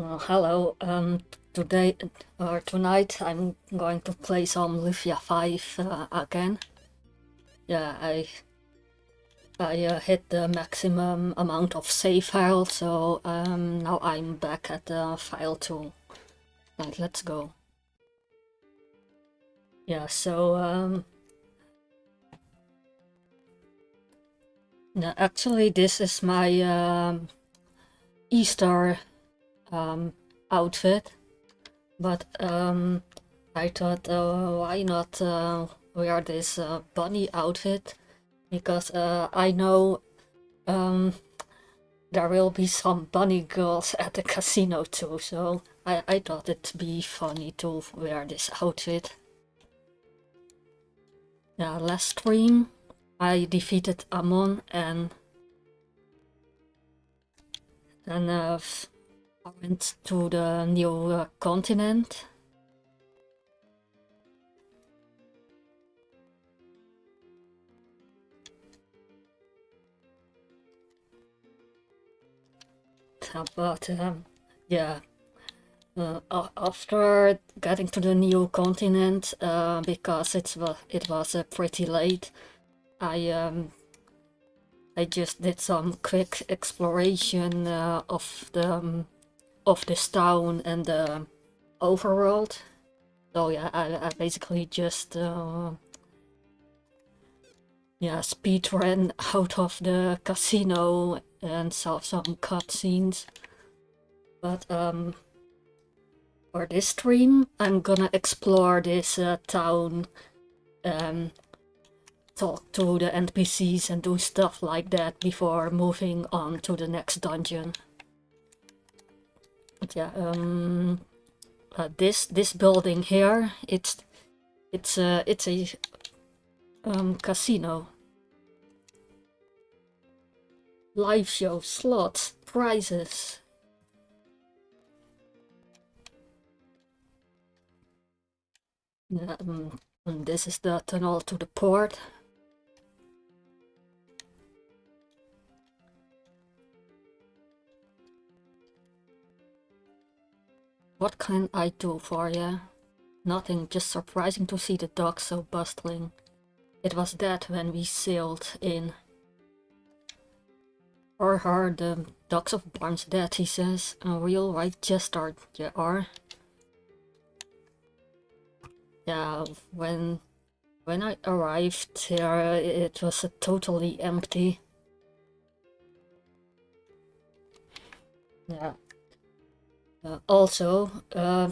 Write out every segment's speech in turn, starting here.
Hello. Today or tonight, I'm going to play some Lufia 5 again. Yeah, I hit the maximum amount of save file, so now I'm back at file 2. Right, let's go. Yeah, so yeah, actually, this is my Easter outfit, but I thought, why not wear this bunny outfit? Because I know there will be some bunny girls at the casino too, so I thought it'd be funny to wear this outfit. Yeah, last stream I defeated Amon and then I went to the new continent. But yeah, after getting to the new continent, because it was pretty late, I just did some quick exploration of this town and the overworld. So yeah, I basically just yeah, speed ran out of the casino and saw some cutscenes. But for this stream, I'm gonna explore this town, talk to the NPCs and do stuff like that before moving on to the next dungeon. But yeah, this building here, it's a casino. Live show, slots, prizes. Yeah, and this is the tunnel to the port. What can I do for you? Nothing, just surprising to see the docks so bustling. It was that when we sailed in. Or her, the docks of Barnst dead, he says. A real right jester, you are. Yeah, when I arrived here, it was totally empty. Yeah. Also,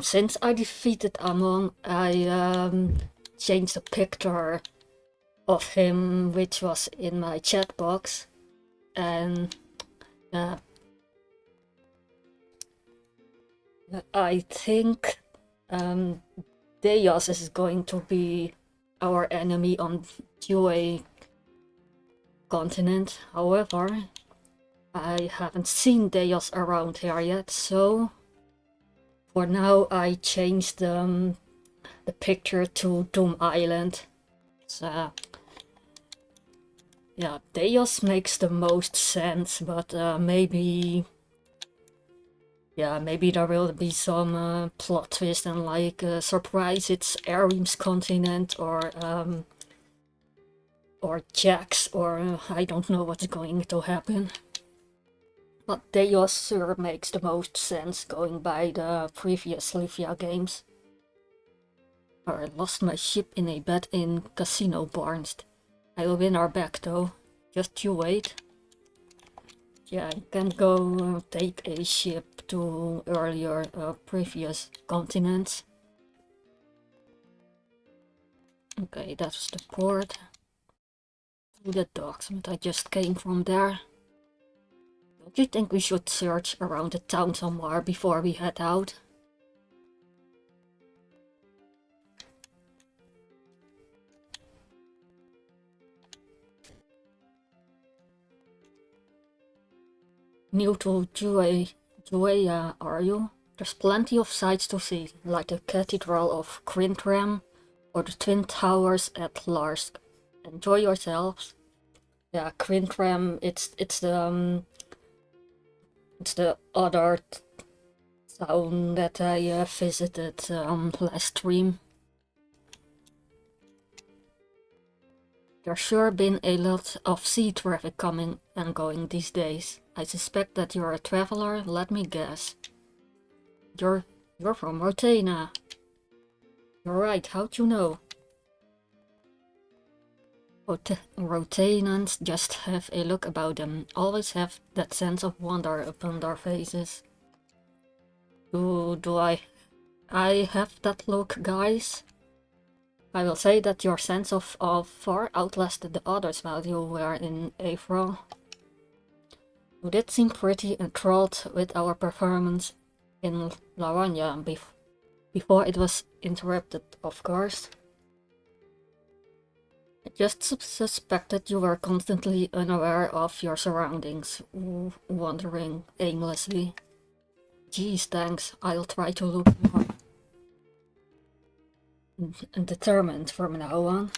since I defeated Amon, I changed the picture of him, which was in my chat box, and I think Deos is going to be our enemy on Due continent. However, I haven't seen Deos around here yet, so for now I changed the picture to Doom Island. So yeah, Deos makes the most sense, but maybe there will be some plot twist and like surprise it's Arim's continent or Jax, or I don't know what's going to happen. But Deos sure makes the most sense going by the previous Lufia games. I lost my ship in a bet in Casino Barnst. I will win our back though. Just you wait. Yeah, I can go take a ship to earlier previous continents. Okay, that's the port. To the docks, but I just came from there. Don't you think we should search around the town somewhere before we head out? New to Juea, are you? There's plenty of sights to see, like the Cathedral of Quintram or the Twin Towers at Larsk. Enjoy yourselves. Yeah, Quintram, it's the other town that I visited last stream. There's sure been a lot of sea traffic coming and going these days. I suspect that you're a traveler, let me guess. You're from Rotena. You're right, how'd you know? Rotenans just have a look about them, always have that sense of wonder upon their faces. Do I have that look, guys? I will say that your sense of awe far outlasted the others while you were in April. You did seem pretty enthralled with our performance in Laranja before it was interrupted, of course. I just suspected you were constantly unaware of your surroundings, wandering aimlessly. Geez, thanks. I'll try to look more determined from now on.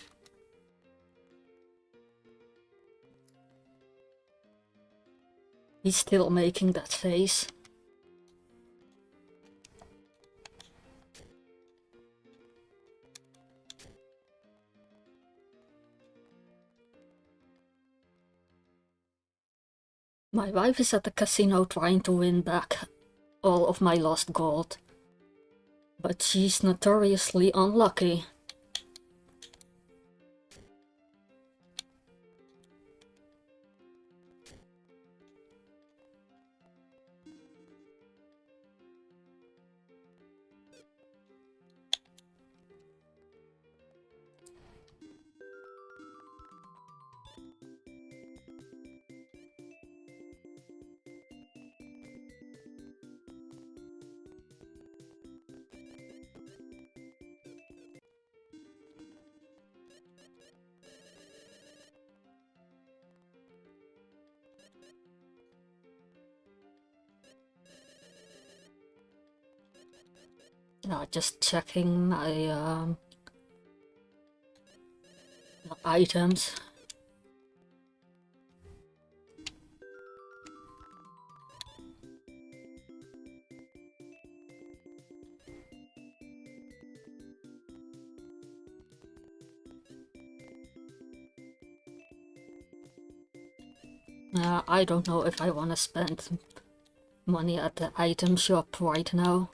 He's still making that face. My wife is at the casino trying to win back all of my lost gold. But she's notoriously unlucky. Just checking my items. I don't know if I want to spend money at the item shop right now.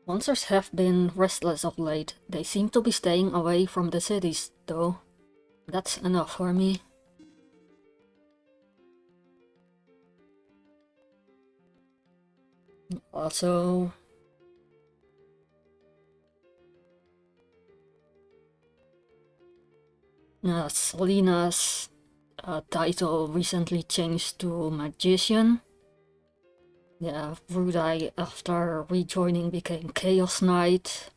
Monsters have been restless of late. They seem to be staying away from the cities, though. That's enough for me. Also, Selena's title recently changed to Magician. Yeah, Rudai after rejoining became Chaos Knight.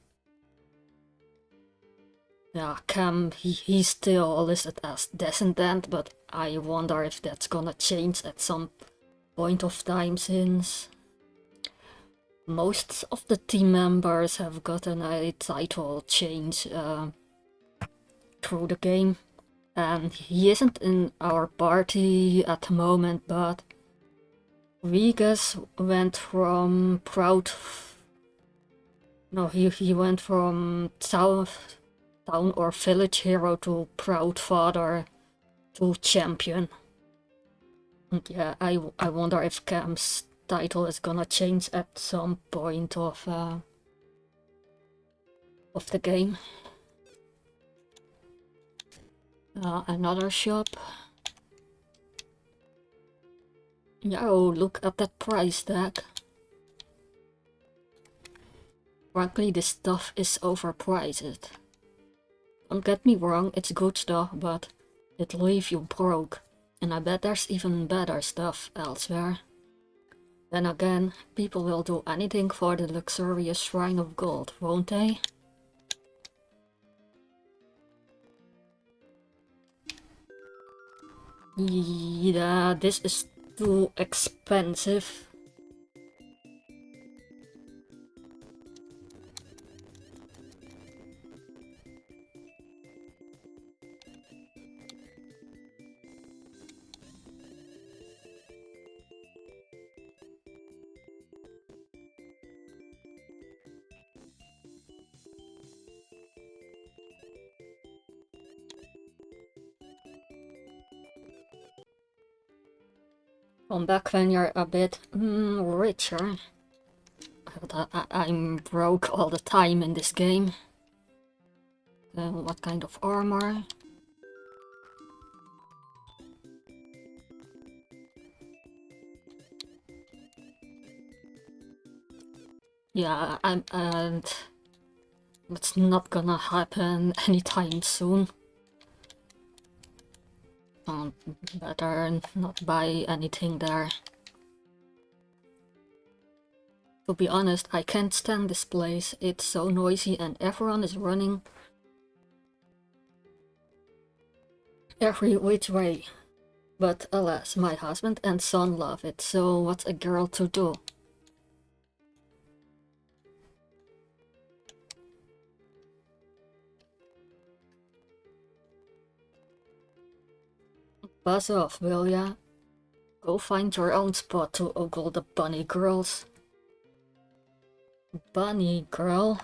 Yeah, Cam, he's still listed as Descendant, but I wonder if that's gonna change at some point of time, since most of the team members have gotten a title change through the game. And he isn't in our party at the moment, but Vegas went from Proud... No, he went from town or village hero to Proud Father to Champion. And yeah, I wonder if Cam's title is gonna change at some point of the game. Another shop. Yo, look at that price tag. Frankly, this stuff is overpriced. Don't get me wrong, it's good stuff, but it'll leave you broke. And I bet there's even better stuff elsewhere. Then again, people will do anything for the luxurious shrine of gold, won't they? Yeah, this is too expensive. Come back when you're a bit richer. I'm broke all the time in this game. What kind of armor? Yeah, and it's not gonna happen anytime soon. Better not buy anything there. To be honest, I can't stand this place. It's so noisy and everyone is running every which way. But alas, my husband and son love it, so what's a girl to do? Buzz off, will ya? Go find your own spot to ogle the bunny girls. Bunny girl?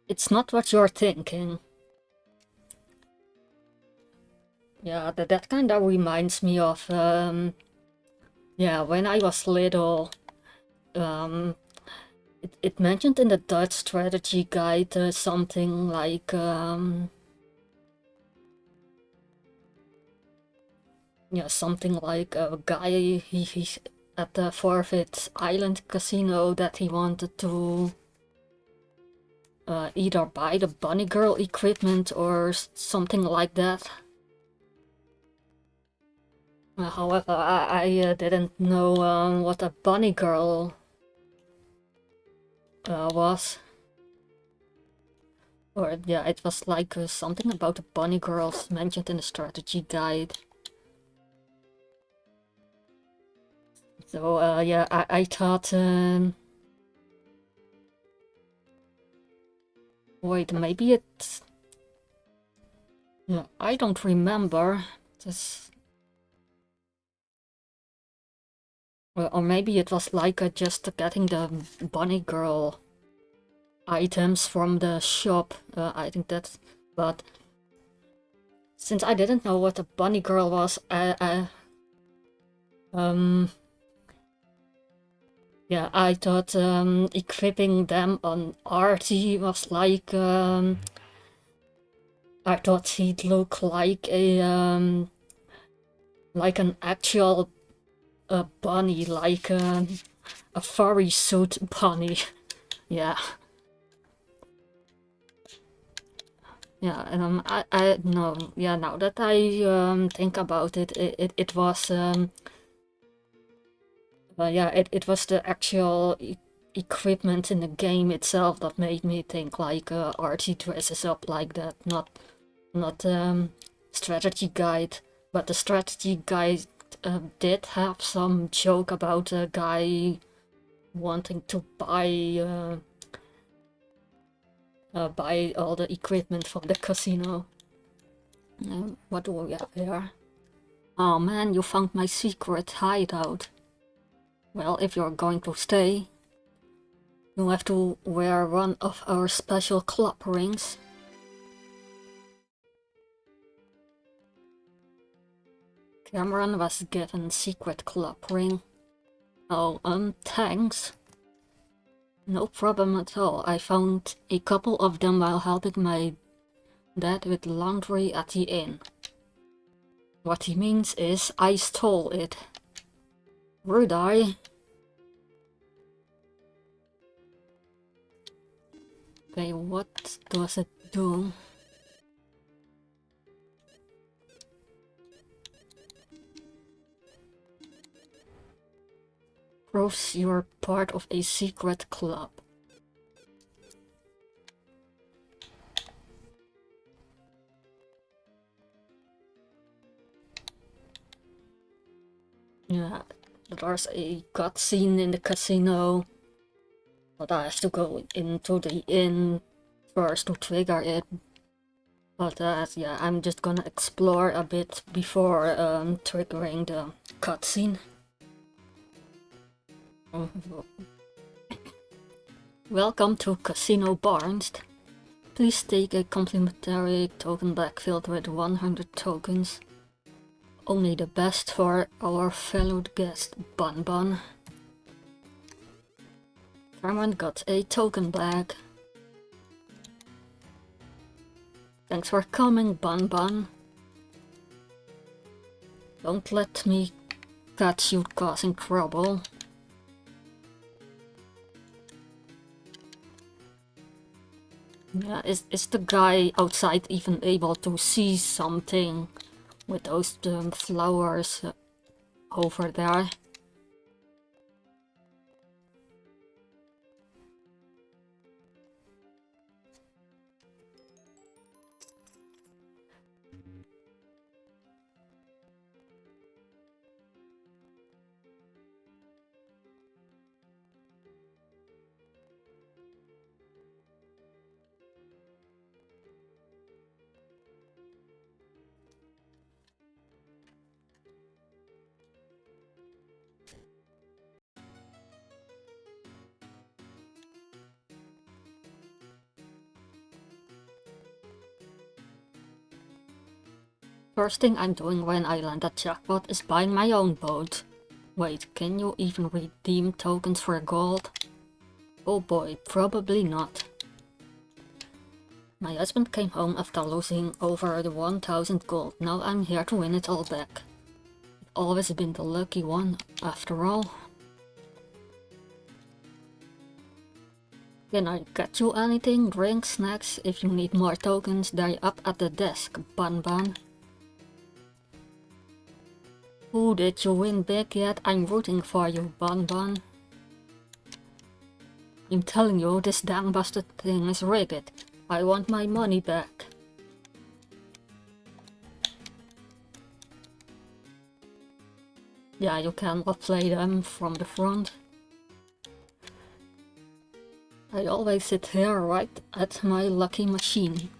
It's not what you're thinking. Yeah, that kinda reminds me of, yeah, when I was little, it mentioned in the Dutch strategy guide something like, yeah, something like a guy, he's at the Forfeit Island casino that he wanted to either buy the bunny girl equipment or something like that. However, I didn't know what a bunny girl was. Or yeah, it was like something about the bunny girls mentioned in the strategy guide. So yeah, I thought, wait, maybe it's, yeah, I don't remember this. Or maybe it was like just getting the bunny girl items from the shop. I think that's, but since I didn't know what a bunny girl was, yeah, I thought equipping them on Artie was like, I thought he'd look like a like an actual bunny, like a furry suit bunny. Yeah. Yeah, and I no, yeah. Now that I think about it, it was yeah, it was the actual equipment in the game itself that made me think like Artie dresses up like that, not strategy guide. But the strategy guide did have some joke about a guy wanting to buy all the equipment from the casino. What do we have here? Oh man, you found my secret hideout. Well, if you're going to stay, you have to wear one of our special club rings. Cameron was given secret club ring. Oh, thanks. No problem at all. I found a couple of them while helping my dad with laundry at the inn. What he means is I stole it. Would I? Okay, what does it do? Proves you're part of a secret club. Yeah, there's a cutscene in the casino, but I have to go into the inn first to trigger it. But yeah, I'm just gonna explore a bit before triggering the cutscene. Welcome to Casino Barnst. Please take a complimentary token bag filled with 100 tokens. Only the best for our fellow guest, Bun Bun. Cameron got a token bag. Thanks for coming, Bun Bun. Don't let me catch you causing trouble. Yeah, is the guy outside even able to see something with those flowers over there? First thing I'm doing when I land a jackpot is buying my own boat. Wait, can you even redeem tokens for gold? Oh boy, probably not. My husband came home after losing over the 1000 gold. Now I'm here to win it all back. I've always been the lucky one, after all. Can I get you anything? Drinks, snacks? If you need more tokens, they're up at the desk, Bun Bun. Ooh, did you win big yet? I'm rooting for you, Bun Bun. I'm telling you, this damn busted thing is rigged. I want my money back. Yeah, you can play them from the front. I always sit here right at my lucky machine.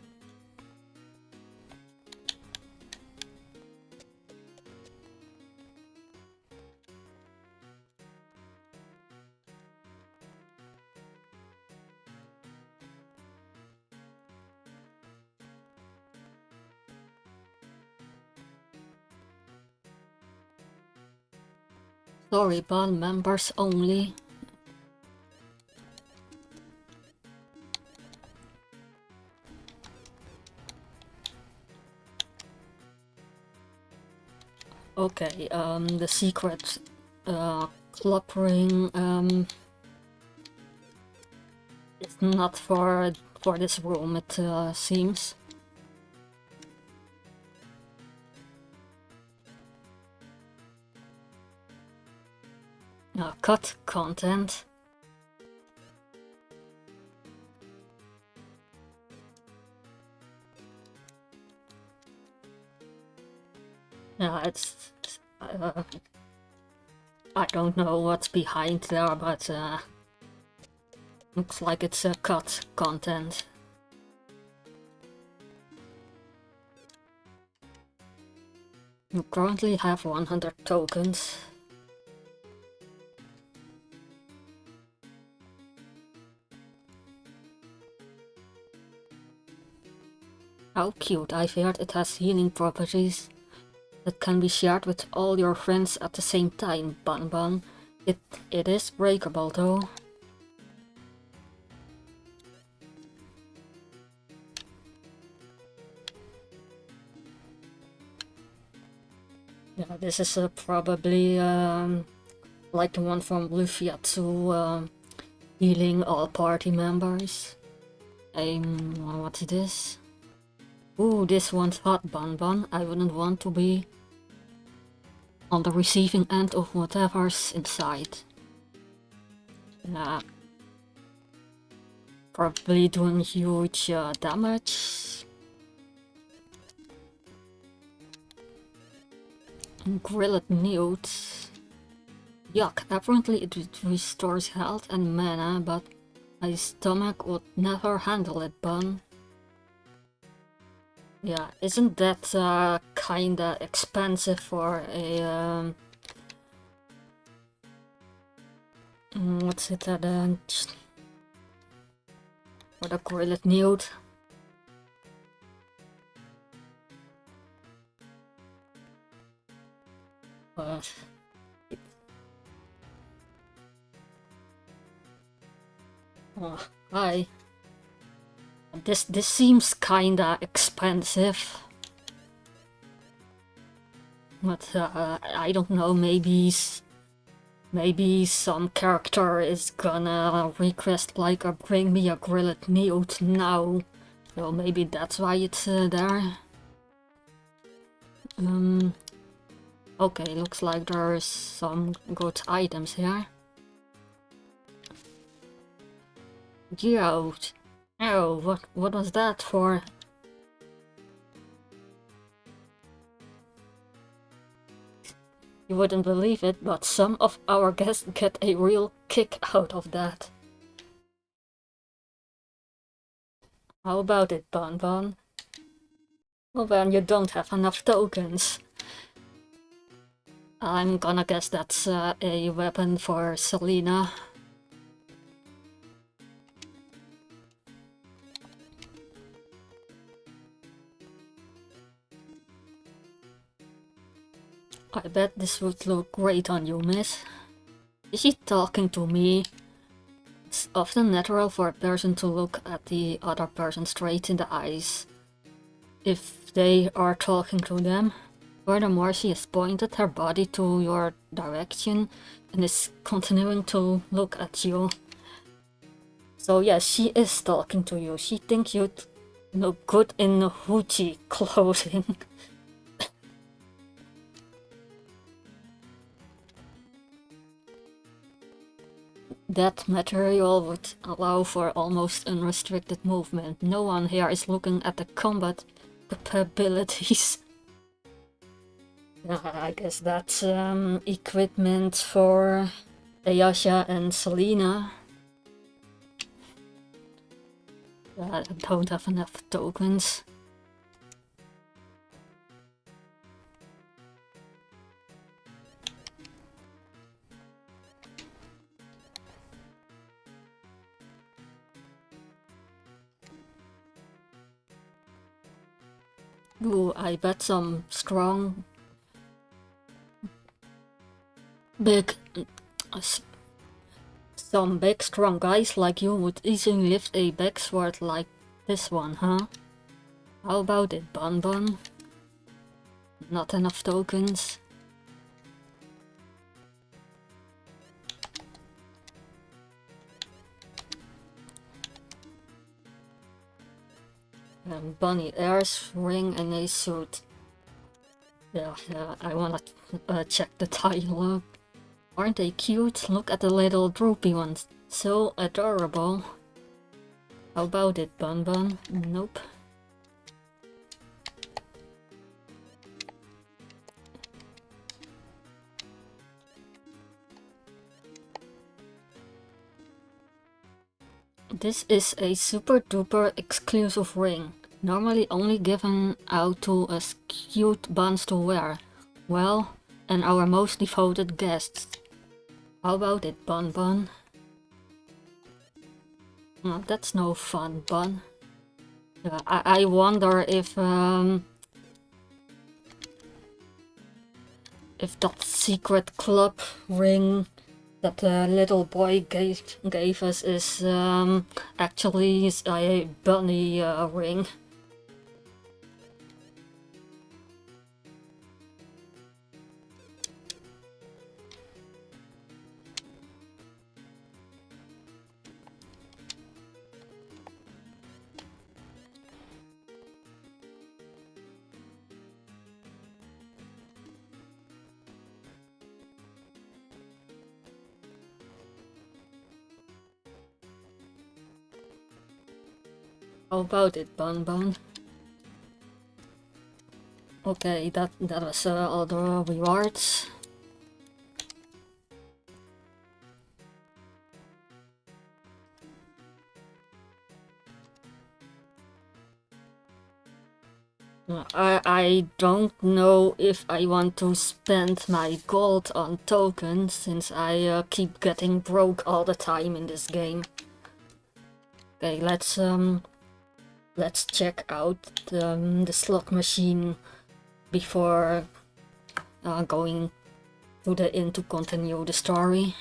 Sorry, Bun members only. Okay, the secret club ring is not for this room, it seems. Cut content. Yeah, it's I don't know what's behind there, but looks like it's cut content. You currently have 100 tokens. How cute, I've heard it has healing properties that can be shared with all your friends at the same time, Bun Bun. It is breakable though. Yeah, this is probably like the one from Lufia to healing all party members. What's this? Ooh, this one's hot, Bun Bun. I wouldn't want to be on the receiving end of whatever's inside. Yeah. Probably doing huge damage. Grilled newt. Yuck, apparently it restores health and mana, but my stomach would never handle it, Bun. Yeah, isn't that kinda expensive for a what's it for the grilled newt? Hi. This seems kinda expensive. But I don't know, maybe some character is gonna request like bring me a grilled meat now. So maybe that's why it's there. Okay, looks like there's some good items here. Yo, oh, what was that for? You wouldn't believe it, but some of our guests get a real kick out of that. How about it, Bon Bon? Well, then you don't have enough tokens. I'm gonna guess that's a weapon for Selena. I bet this would look great on you, miss. Is she talking to me? It's often natural for a person to look at the other person straight in the eyes if they are talking to them. Furthermore, she has pointed her body to your direction and is continuing to look at you. So yes, she is talking to you. She thinks you'd look good in hoochie clothing. That material would allow for almost unrestricted movement. No one here is looking at the combat capabilities. I guess that's equipment for Ayasha and Selena. I don't have enough tokens. Ooh, I bet some strong, big, some big strong guys like you would easily lift a big sword like this one, huh? How about it, Bon Bon? Not enough tokens. Bunny Airs, ring and a suit. Yeah, I wanna check the dialogue. Aren't they cute? Look at the little droopy ones. So adorable. How about it, Bun Bun? Nope. This is a super duper exclusive ring. Normally only given out to us cute buns to wear. Well, and our most devoted guests. How about it, Bun Bun? Oh, that's no fun, Bun. I wonder if that secret club ring that the little boy gave us is actually a bunny ring. How about it, Bun Bun? Okay, that was all the rewards. I don't know if I want to spend my gold on tokens, since I keep getting broke all the time in this game. Okay, let's check out the slot machine before going to the inn to continue the story.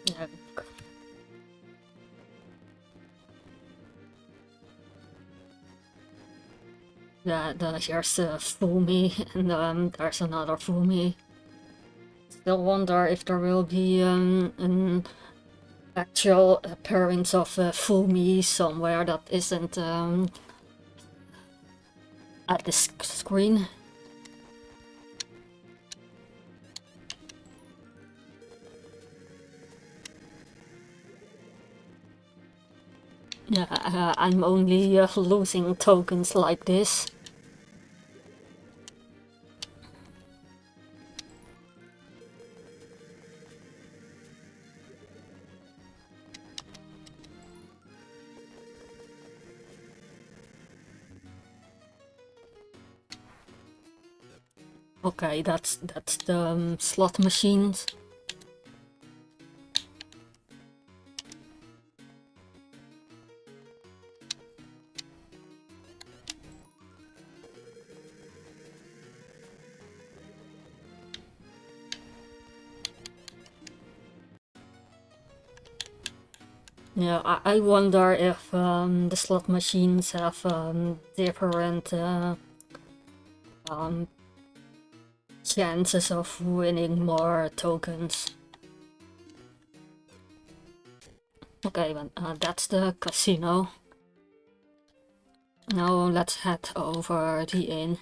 Yeah. Yeah, here's Fumi, and there's another Fumi. Still wonder if there will be an actual appearance of Fumi somewhere that isn't at the screen. Yeah, I'm only losing tokens like this. Okay, that's the slot machines. Yeah, I wonder if the slot machines have different chances of winning more tokens. Okay, that's the casino. Now let's head over the inn.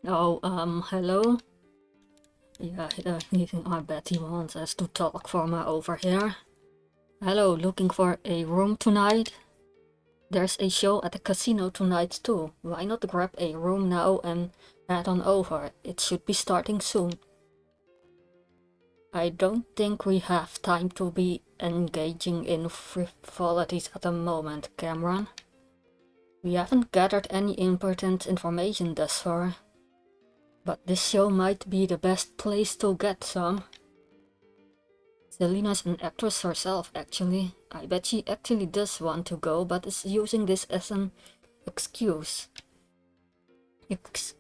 Oh, hello? Yeah, I bet he wants us to talk from over here. Hello, looking for a room tonight? There's a show at the casino tonight too. Why not grab a room now and head on over? It should be starting soon. I don't think we have time to be engaging in frivolities at the moment, Cameron. We haven't gathered any important information thus far. But this show might be the best place to get some. Selena's an actress herself, actually. I bet she actually does want to go, but is using this as an excuse.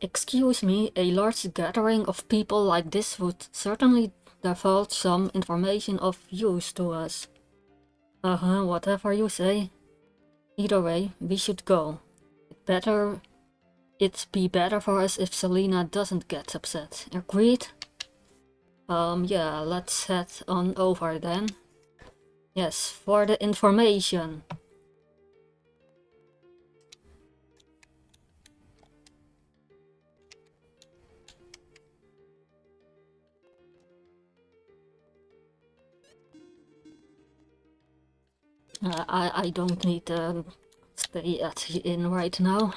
Excuse me, a large gathering of people like this would certainly divulge some information of use to us. Whatever you say. Either way, we should go. It'd be better for us if Selena doesn't get upset. Agreed? Yeah, let's head on over then. Yes, for the information. I don't need to stay at the inn right now.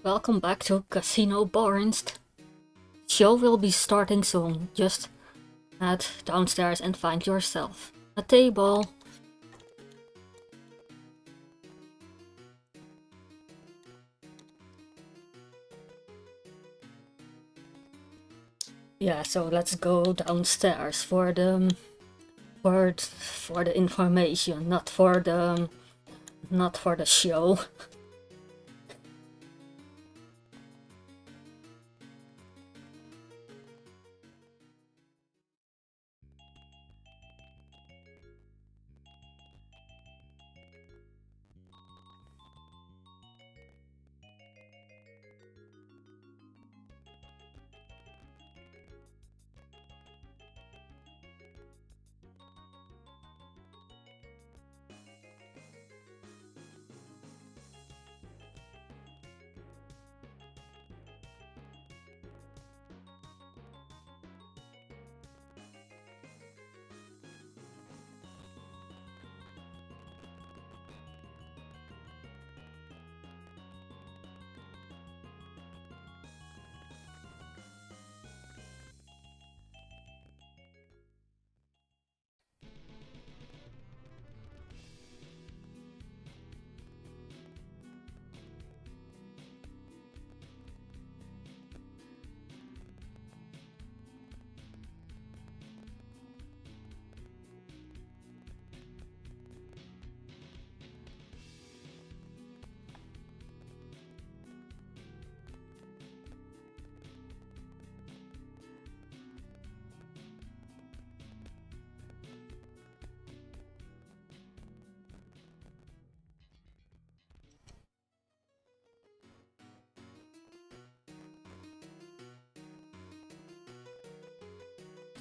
Welcome back to Casino Barnst. Show will be starting soon. Just head downstairs and find yourself a table. Yeah, so let's go downstairs for the information, not for the show.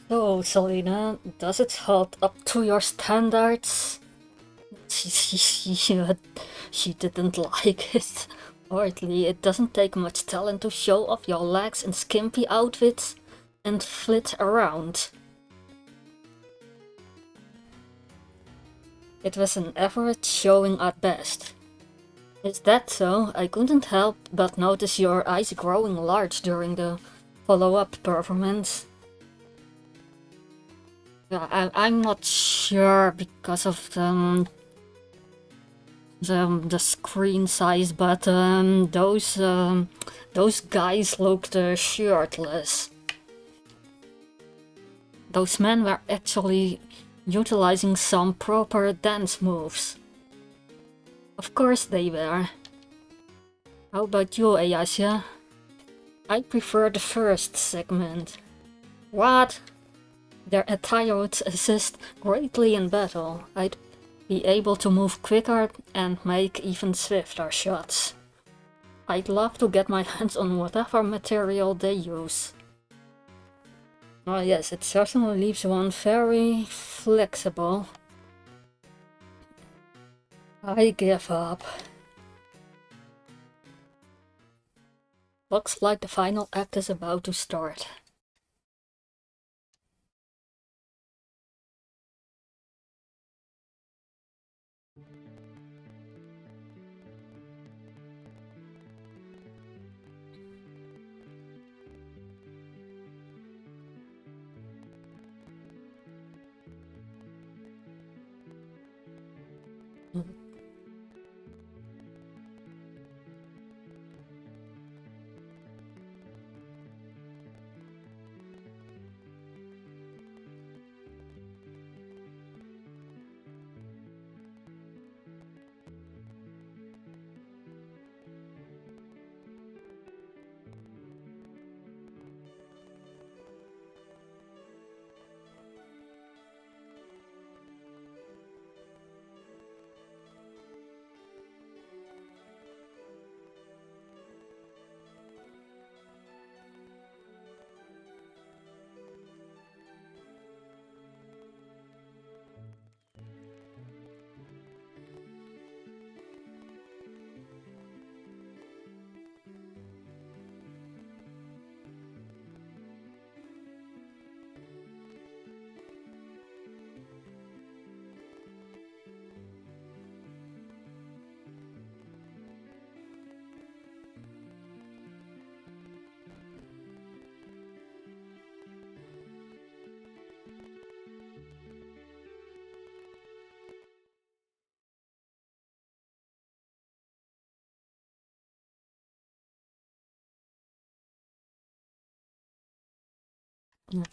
So, Selena, does it hold up to your standards? She didn't like it. Hardly, it doesn't take much talent to show off your legs in skimpy outfits and flit around. It was an average showing at best. Is that so? I couldn't help but notice your eyes growing large during the follow-up performance. Yeah, I'm not sure because of the screen size, but those guys looked shirtless. Those men were actually utilizing some proper dance moves. Of course they were. How about you, Ayasha? I prefer the first segment. What? Their attire would assist greatly in battle. I'd be able to move quicker and make even swifter shots. I'd love to get my hands on whatever material they use. Oh yes, it certainly leaves one very flexible. I give up. Looks like the final act is about to start.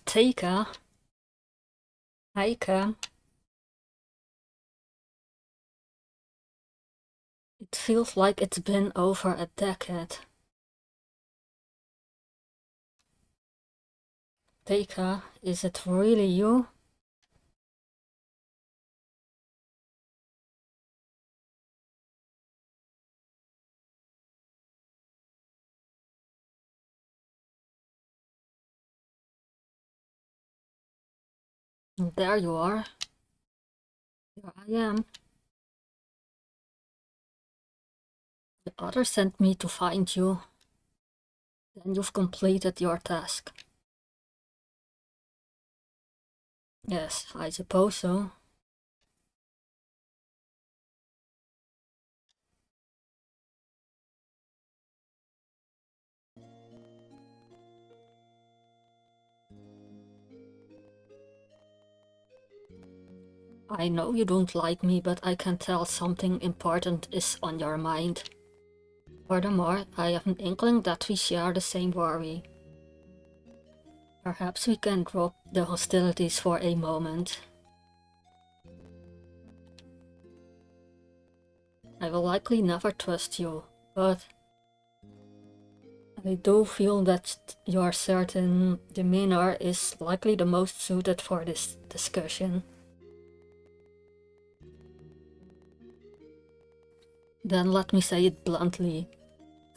Taika, Heike. It feels like it's been over a decade. Taika, is it really you? There you are. Here I am. The other sent me to find you. Then you've completed your task. Yes, I suppose so. I know you don't like me, but I can tell something important is on your mind. Furthermore, I have an inkling that we share the same worry. Perhaps we can drop the hostilities for a moment. I will likely never trust you, but I do feel that your certain demeanor is likely the most suited for this discussion. Then let me say it bluntly.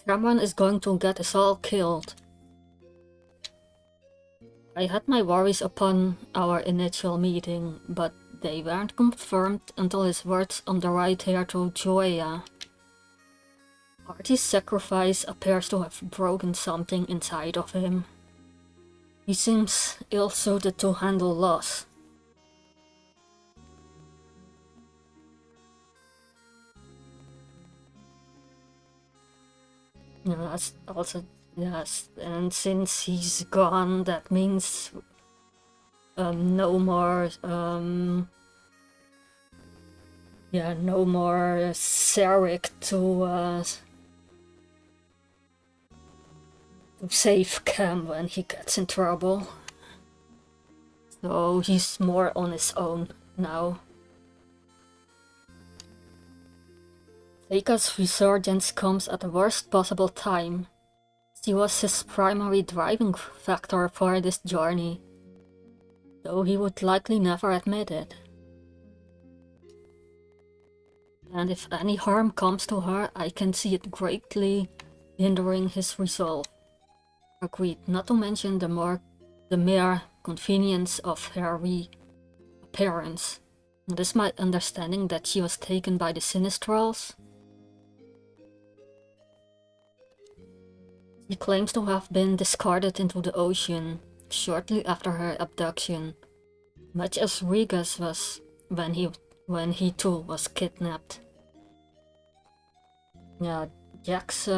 Someone is going to get us all killed. I had my worries upon our initial meeting, but they weren't confirmed until his words on the ride here to Joya. Artie's sacrifice appears to have broken something inside of him. He seems ill-suited to handle loss. Yes, also, yes, and since he's gone, that means no more, no more Sarek to save Cam when he gets in trouble. So he's more on his own now. Seika's resurgence comes at the worst possible time. She was his primary driving factor for this journey, though he would likely never admit it. And if any harm comes to her, I can see it greatly hindering his resolve. Agreed, not to mention the mere convenience of her reappearance. It is my understanding that she was taken by the Sinistrals. She claims to have been discarded into the ocean shortly after her abduction, much as Regas was when he too was kidnapped. Yeah, Jax,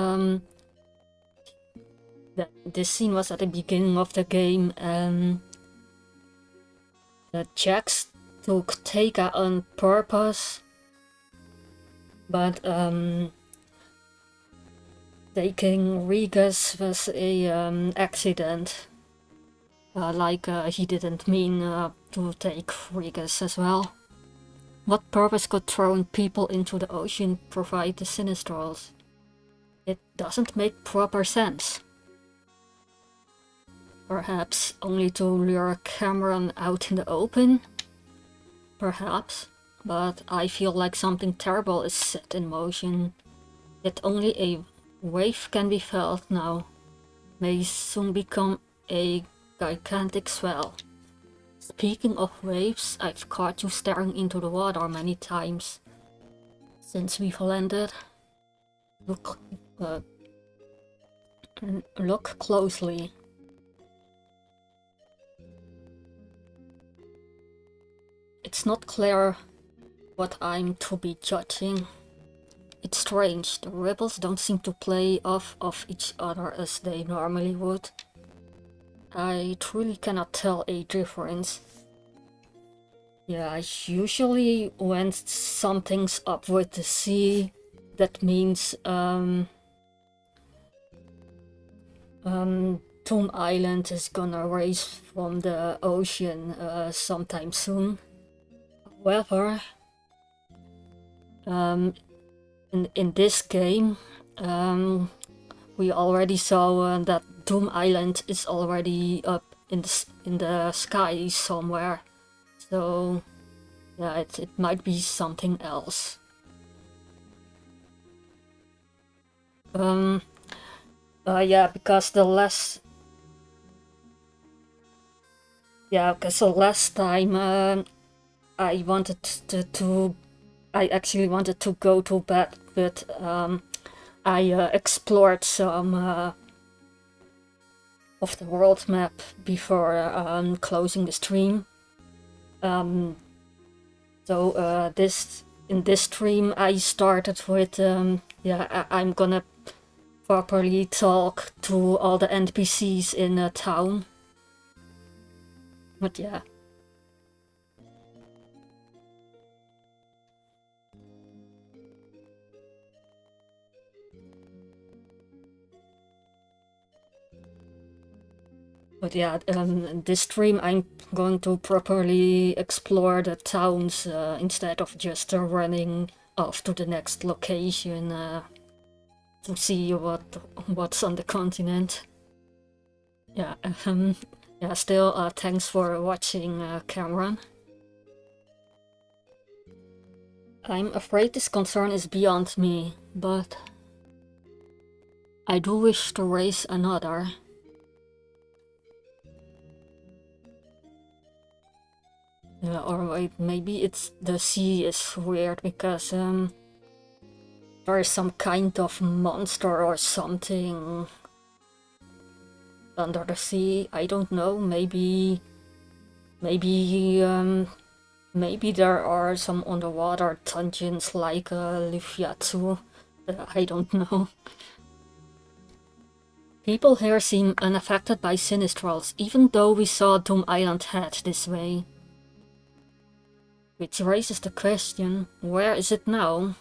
this scene was at the beginning of the game, and Jax took Teika on purpose, but taking Regas was a accident. He didn't mean to take Regas as well. What purpose could throwing people into the ocean provide the Sinistrals? It doesn't make proper sense. Perhaps only to lure Cameron out in the open? Perhaps, but I feel like something terrible is set in motion. Yet only a wave can be felt now. May soon become a gigantic swell. Speaking of waves, I've caught you staring into the water many times since we've landed. Look closely. It's not clear what I'm to be judging. It's strange, the ripples don't seem to play off of each other as they normally would. I truly cannot tell a difference. Yeah, usually when something's up with the sea, that means Tomb Island is gonna rise from the ocean sometime soon. However, in this game, we already saw that Doom Island is already up in the sky somewhere. So yeah, it might be something else. Yeah, because the last time I wanted I actually wanted to go to bed, but I explored some of the world map before closing the stream. So in this stream I started with I'm gonna properly talk to all the NPCs in a town. But yeah. But yeah, this stream I'm going to properly explore the towns instead of just running off to the next location to see what's on the continent. Yeah, yeah. Still, thanks for watching, Cameron. I'm afraid this concern is beyond me, but I do wish to raise another. Yeah, or wait, maybe it's the sea is weird because there is some kind of monster or something under the sea. I don't know. Maybe there are some underwater dungeons like Lufia too. I don't know. People here seem unaffected by sinistrals, even though we saw Doom Island head this way. Which raises the question, where is it now?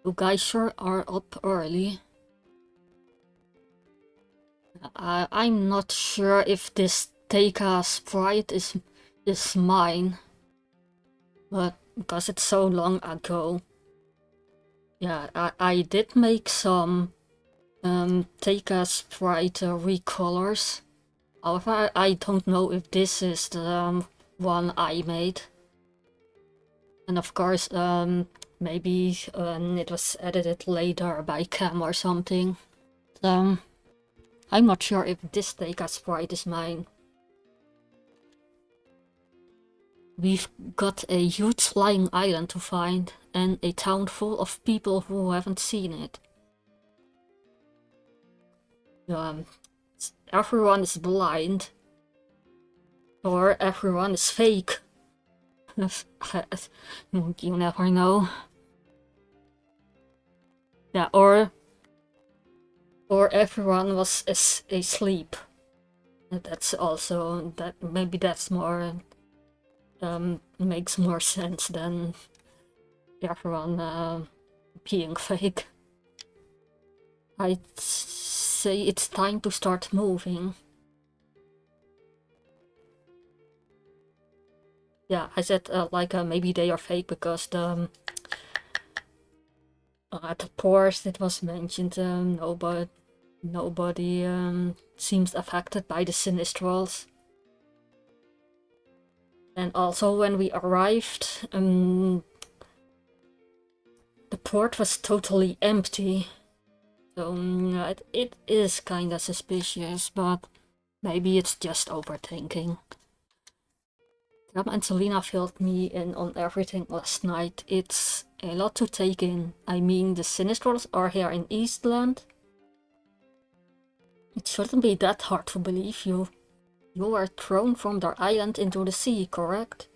You guys sure are up early. I'm not sure if this Teika sprite is mine, but because it's so long ago. Yeah, I did make some Teika sprite recolors. However, I don't know if this is the one I made. And of course, maybe it was edited later by Cam or something. I'm not sure if this Teika sprite is mine. We've got a huge flying island to find, and a town full of people who haven't seen it. Everyone is blind. Or everyone is fake. You never know. Yeah, or everyone was asleep. That's also, maybe that's more makes more sense than everyone being fake. I'd say it's time to start moving. Yeah, I said maybe they are fake because at the port it was mentioned nobody seems affected by the sinistrals. And also when we arrived, the port was totally empty. So it is kinda suspicious, but maybe it's just overthinking. Cam and Selena filled me in on everything last night. It's a lot to take in. I mean, the Sinistrals are here in Eastland. It shouldn't be that hard to believe you. You were thrown from their island into the sea, correct?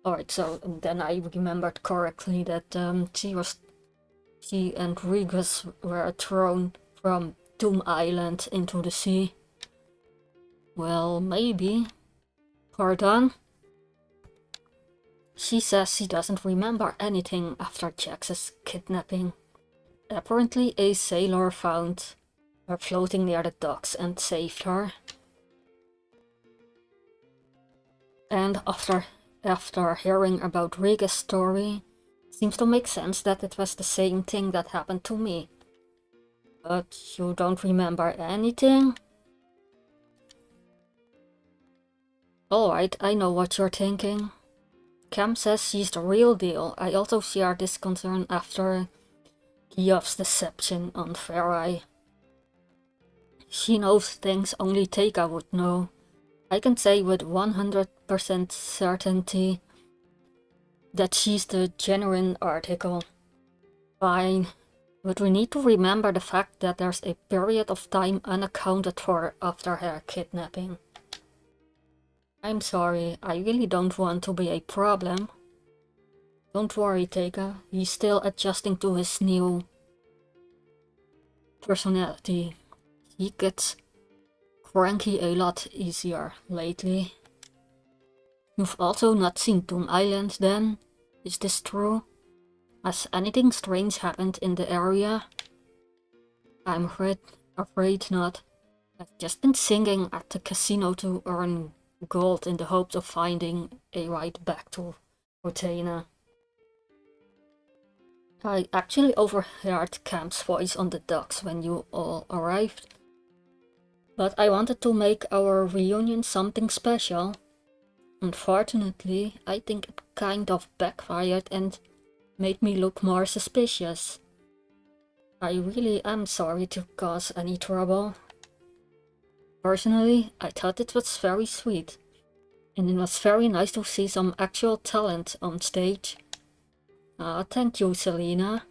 Alright, so then I remembered correctly that she and Regus were thrown from Doom Island into the sea. Well, maybe. Pardon? She says she doesn't remember anything after Jax's kidnapping. Apparently a sailor found her floating near the docks and saved her. And after hearing about Rega's story, it seems to make sense that it was the same thing that happened to me. But you don't remember anything? Alright, I know what you're thinking. Cam says she's the real deal. I also share this concern after Geoff's deception on Farai. She knows things only Teika would know. I can say with 100% certainty that she's the genuine article. Fine, but we need to remember the fact that there's a period of time unaccounted for after her kidnapping. I'm sorry, I really don't want to be a problem. Don't worry, Teika, he's still adjusting to his new personality. He gets cranky a lot easier lately. You've also not seen Doom Island then? Is this true? Has anything strange happened in the area? I'm afraid not. I've just been singing at the casino to earn gold in the hopes of finding a ride back to Rotena. I actually overheard Camp's voice on the docks when you all arrived. But I wanted to make our reunion something special. Unfortunately, I think it kind of backfired and made me look more suspicious. I really am sorry to cause any trouble. Personally, I thought it was very sweet, and it was very nice to see some actual talent on stage. Thank you, Selena.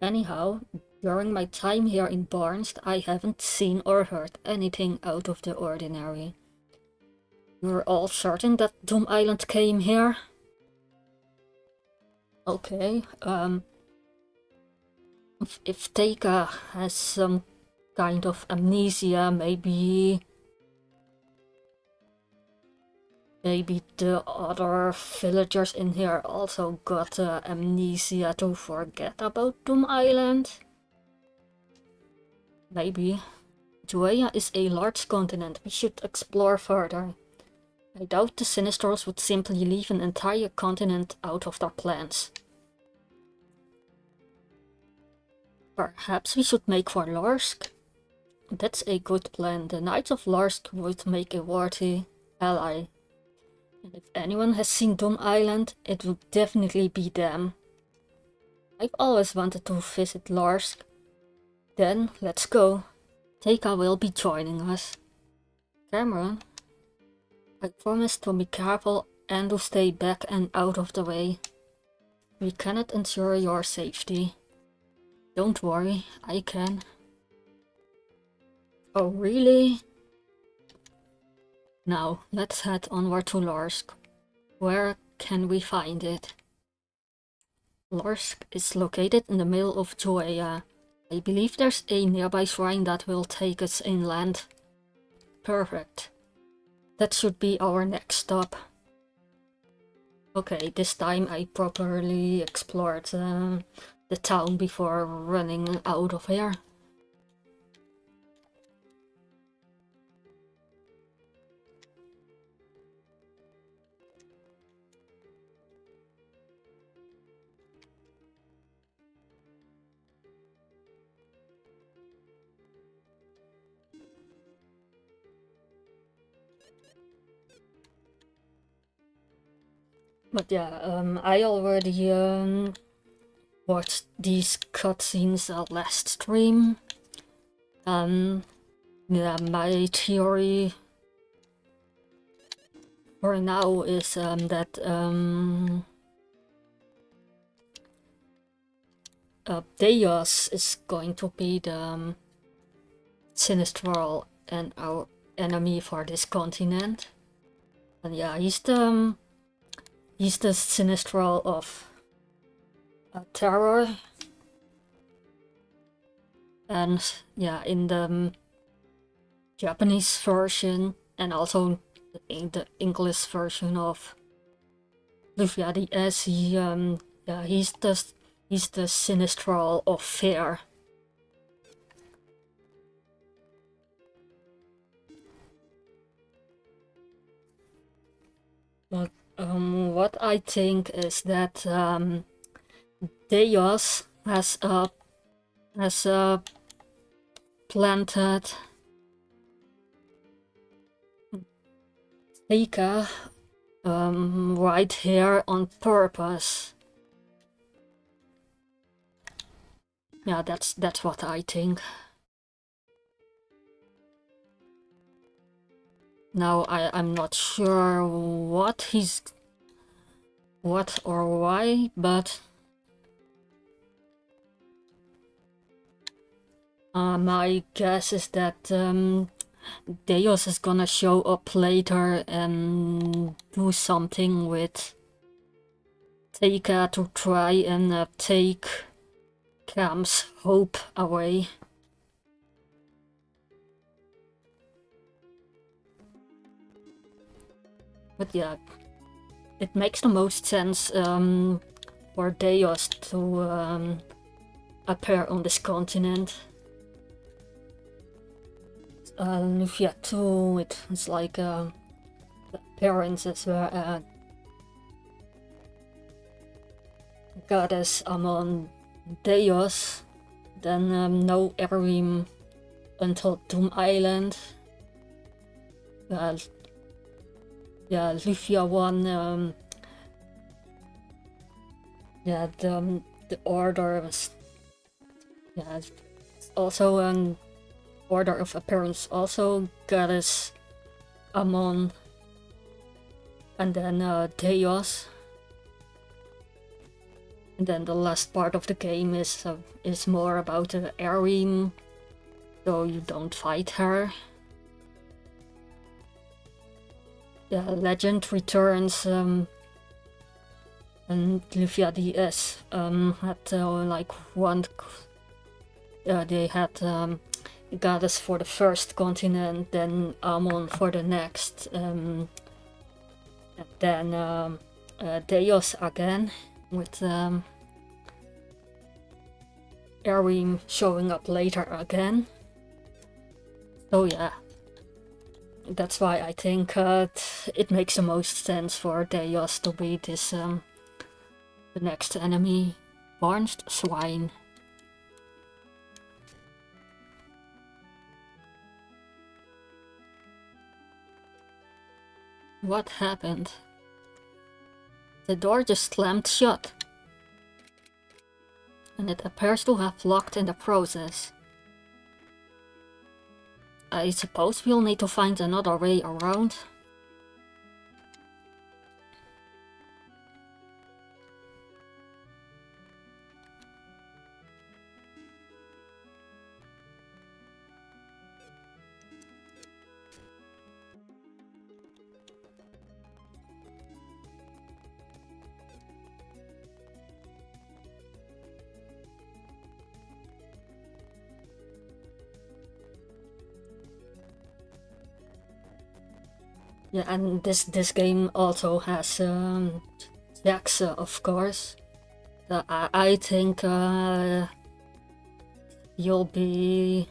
Anyhow, during my time here in Barnst, I haven't seen or heard anything out of the ordinary. You're all certain that Doom Island came here? Okay, if Teika has some kind of amnesia, maybe the other villagers in here also got amnesia to forget about Doom Island? Maybe. Juea is a large continent, we should explore further. I doubt the Sinistrals would simply leave an entire continent out of their plans. Perhaps we should make for Lorsk? That's a good plan. The Knights of Lorsk would make a worthy ally. And if anyone has seen Doom Island, it would definitely be them. I've always wanted to visit Lorsk. Then, let's go. Teika will be joining us. Cameron, I promise to be careful and to stay back and out of the way. We cannot ensure your safety. Don't worry, I can. Oh, really? Now, let's head onward to Lorsk. Where can we find it? Lorsk is located in the middle of Juea. I believe there's a nearby shrine that will take us inland. Perfect. That should be our next stop. Okay, this time I properly explored the town before running out of here. But yeah, I already watched these cutscenes last stream. Yeah, my theory for now is that Deus is going to be the Sinistral and our enemy for this continent. And yeah, he's the Sinistral of terror. And yeah, in the Japanese version and also in the English version of Lufia the S, he's the Sinistral of fear. But what I think is that Deus has planted Teika right here on purpose. Yeah, that's what I think. Now I'm not sure what or why, but my guess is that Deus is gonna show up later and do something with Teika to try and take Cam's hope away. But yeah, it makes the most sense for Deus to appear on this continent. Lufia too, it's like the appearances were goddess among Deus, then no every until Doom Island. Yeah, Lufia won. Yeah, the order was. Yeah, also an order of appearance. Also, Goddess Amon, and then Deos. And then the last part of the game is more about the Arim, so you don't fight her. Yeah, Legend returns, and Lufia DS had like one. They had Goddess for the first continent, then Amon for the next, and then Deos again, with Arim showing up later again. So yeah, that's why I think it makes the most sense for Deos to be this the next enemy, Barnst Swine. What happened? The door just slammed shut, and it appears to have locked in the process. I suppose we'll need to find another way around. Yeah, and this game also has Jax, of course. I think you'll be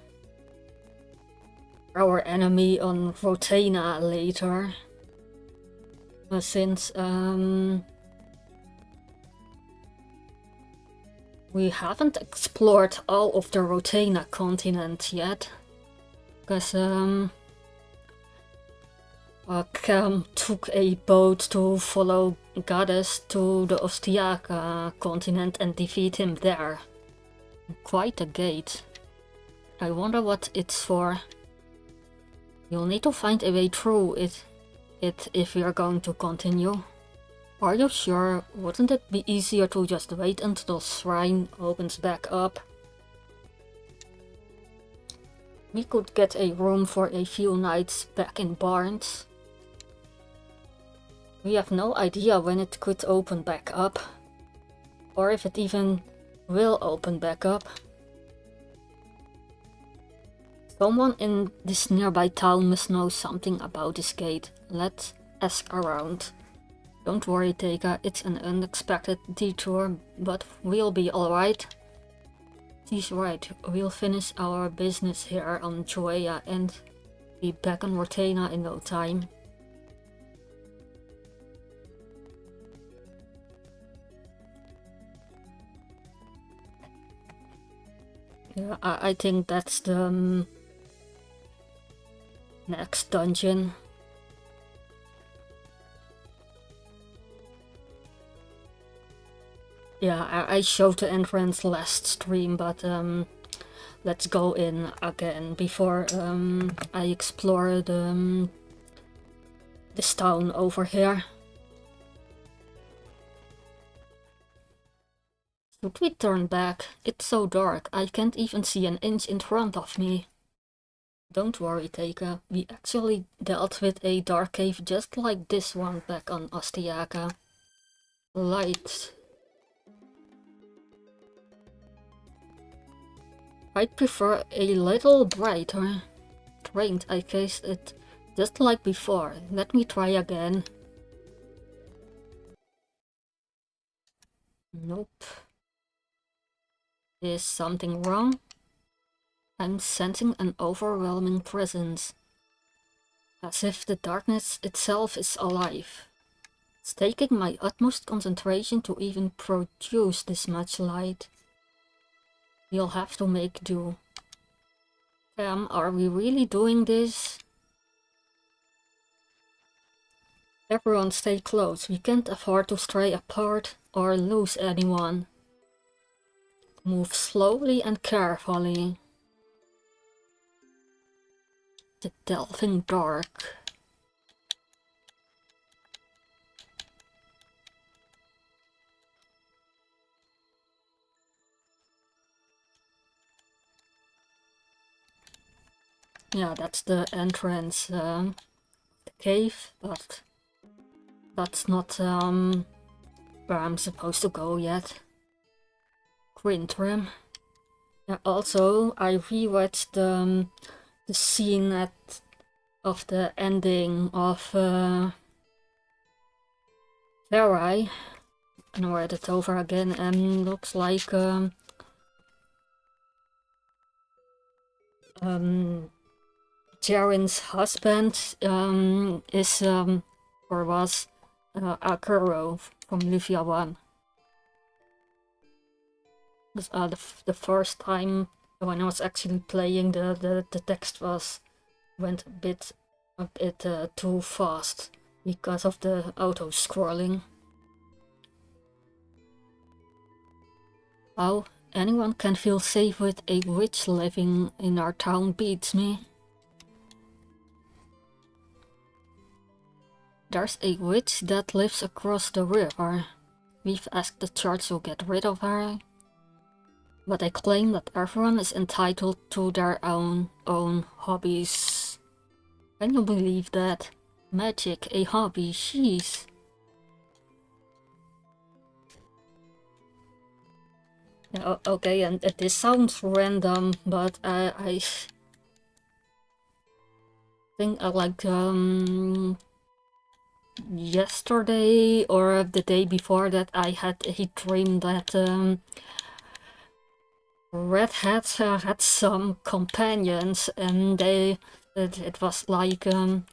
our enemy on Rotena later, since we haven't explored all of the Rotena continent yet, because Cam took a boat to follow Goddess to the Ostiaka continent and defeat him there. Quite a gate. I wonder what it's for. You'll need to find a way through it if we are going to continue. Are you sure? Wouldn't it be easier to just wait until the shrine opens back up? We could get a room for a few nights back in Barnst. We have no idea when it could open back up, or if it even will open back up. Someone in this nearby town must know something about this gate. Let's ask around. Don't worry, Teka, it's an unexpected detour, but we'll be alright. She's right, we'll finish our business here on Joea and be back on Rotena in no time. Yeah, I think that's the next dungeon. Yeah, I showed the entrance last stream, but let's go in again before I explore this town over here. Should we turn back? It's so dark, I can't even see an inch in front of me. Don't worry, Teka, we actually dealt with a dark cave just like this one back on Ostiaka. Light. I'd prefer a little brighter. Trained, I cased it just like before. Let me try again. Nope. Is something wrong? I'm sensing an overwhelming presence. As if the darkness itself is alive. It's taking my utmost concentration to even produce this much light. You'll have to make do. Are we really doing this? Everyone stay close. We can't afford to stray apart or lose anyone. Move slowly and carefully. The delving dark. Yeah, that's the entrance, the cave, but that's not where I'm supposed to go yet. Quintram. Yeah, also, I rewatched the scene of the ending of Farai, and I read it over again, and looks like Jaren's husband is or was Akuro from Lufia 1. The first time when I was actually playing, the text went a bit too fast because of the auto scrolling. How anyone can feel safe with a witch living in our town beats me. There's a witch that lives across the river. We've asked the church to get rid of her, but I claim that everyone is entitled to their own hobbies. Can you believe that? Magic, a hobby, jeez. Yeah, okay, and this sounds random, but I think like yesterday or the day before that I had a dream that Red Hat had some companions, and it was like a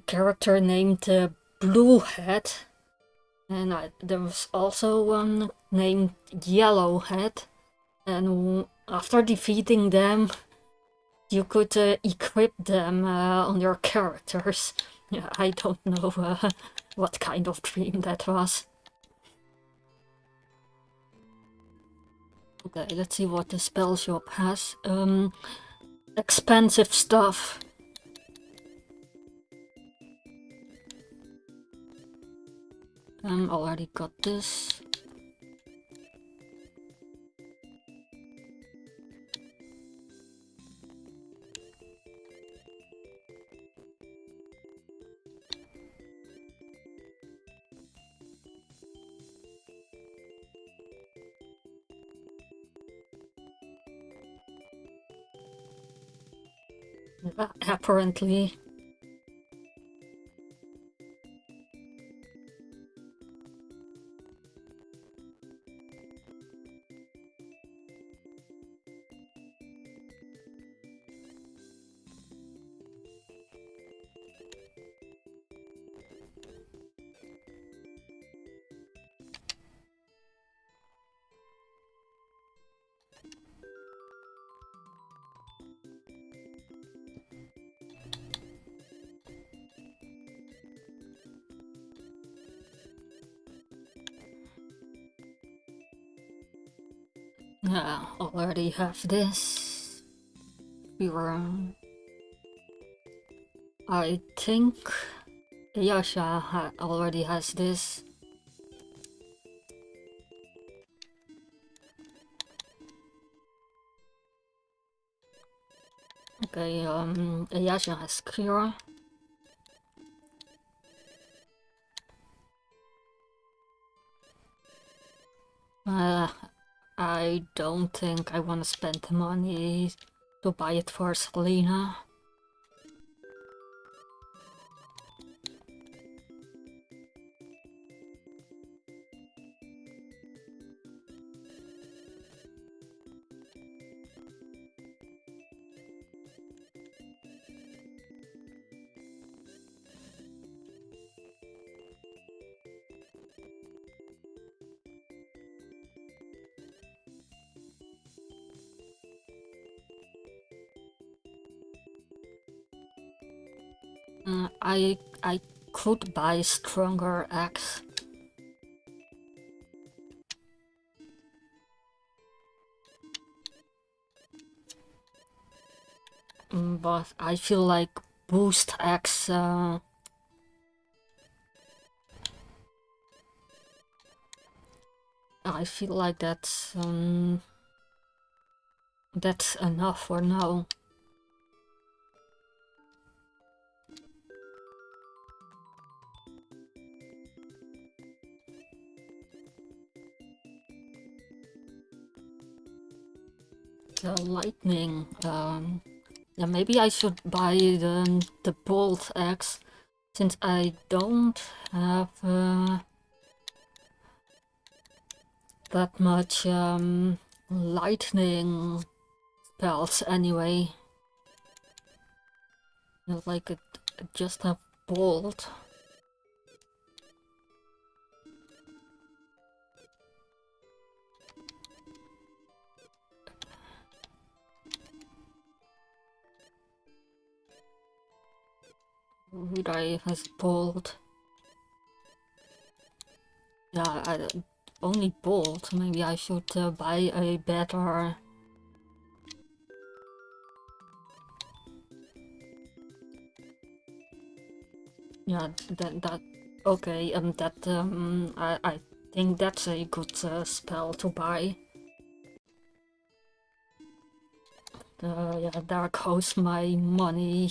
character named Blue Hat, and there was also one named Yellow Hat, and after defeating them you could equip them on your characters. Yeah, I don't know what kind of dream that was. Okay, let's see what the spell shop has. Expensive stuff. Already got this. Apparently. Yeah, already have this. I think Yasha already has this. Okay, Yasha has Kira. I don't think I want to spend the money to buy it for Selena. I could buy stronger axe. But I feel like boost axe I feel like that's enough for now. The lightning. Yeah, maybe I should buy the bolt axe, since I don't have that much lightning spells anyway. Like it just have bolt. Would I has bolt? Yeah, only bolt. Maybe I should buy a better. Yeah, that okay. I think that's a good spell to buy. Yeah, there goes my money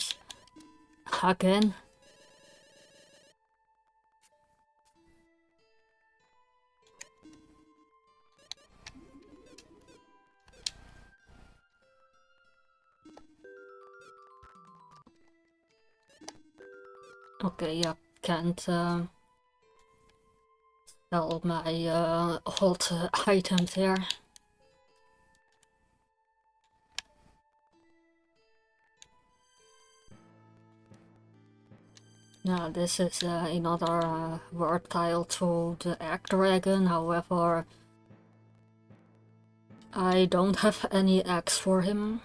again. Okay, yeah, can't sell my old items here. Yeah, this is another word tile to the egg dragon. However, I don't have any eggs for him.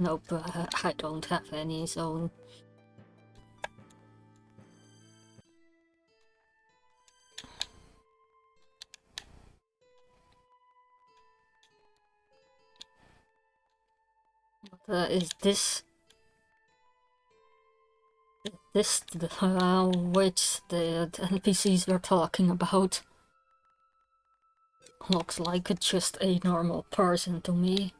Nope, I don't have any, so... Is this which the NPCs were talking about? Looks like it's just a normal person to me.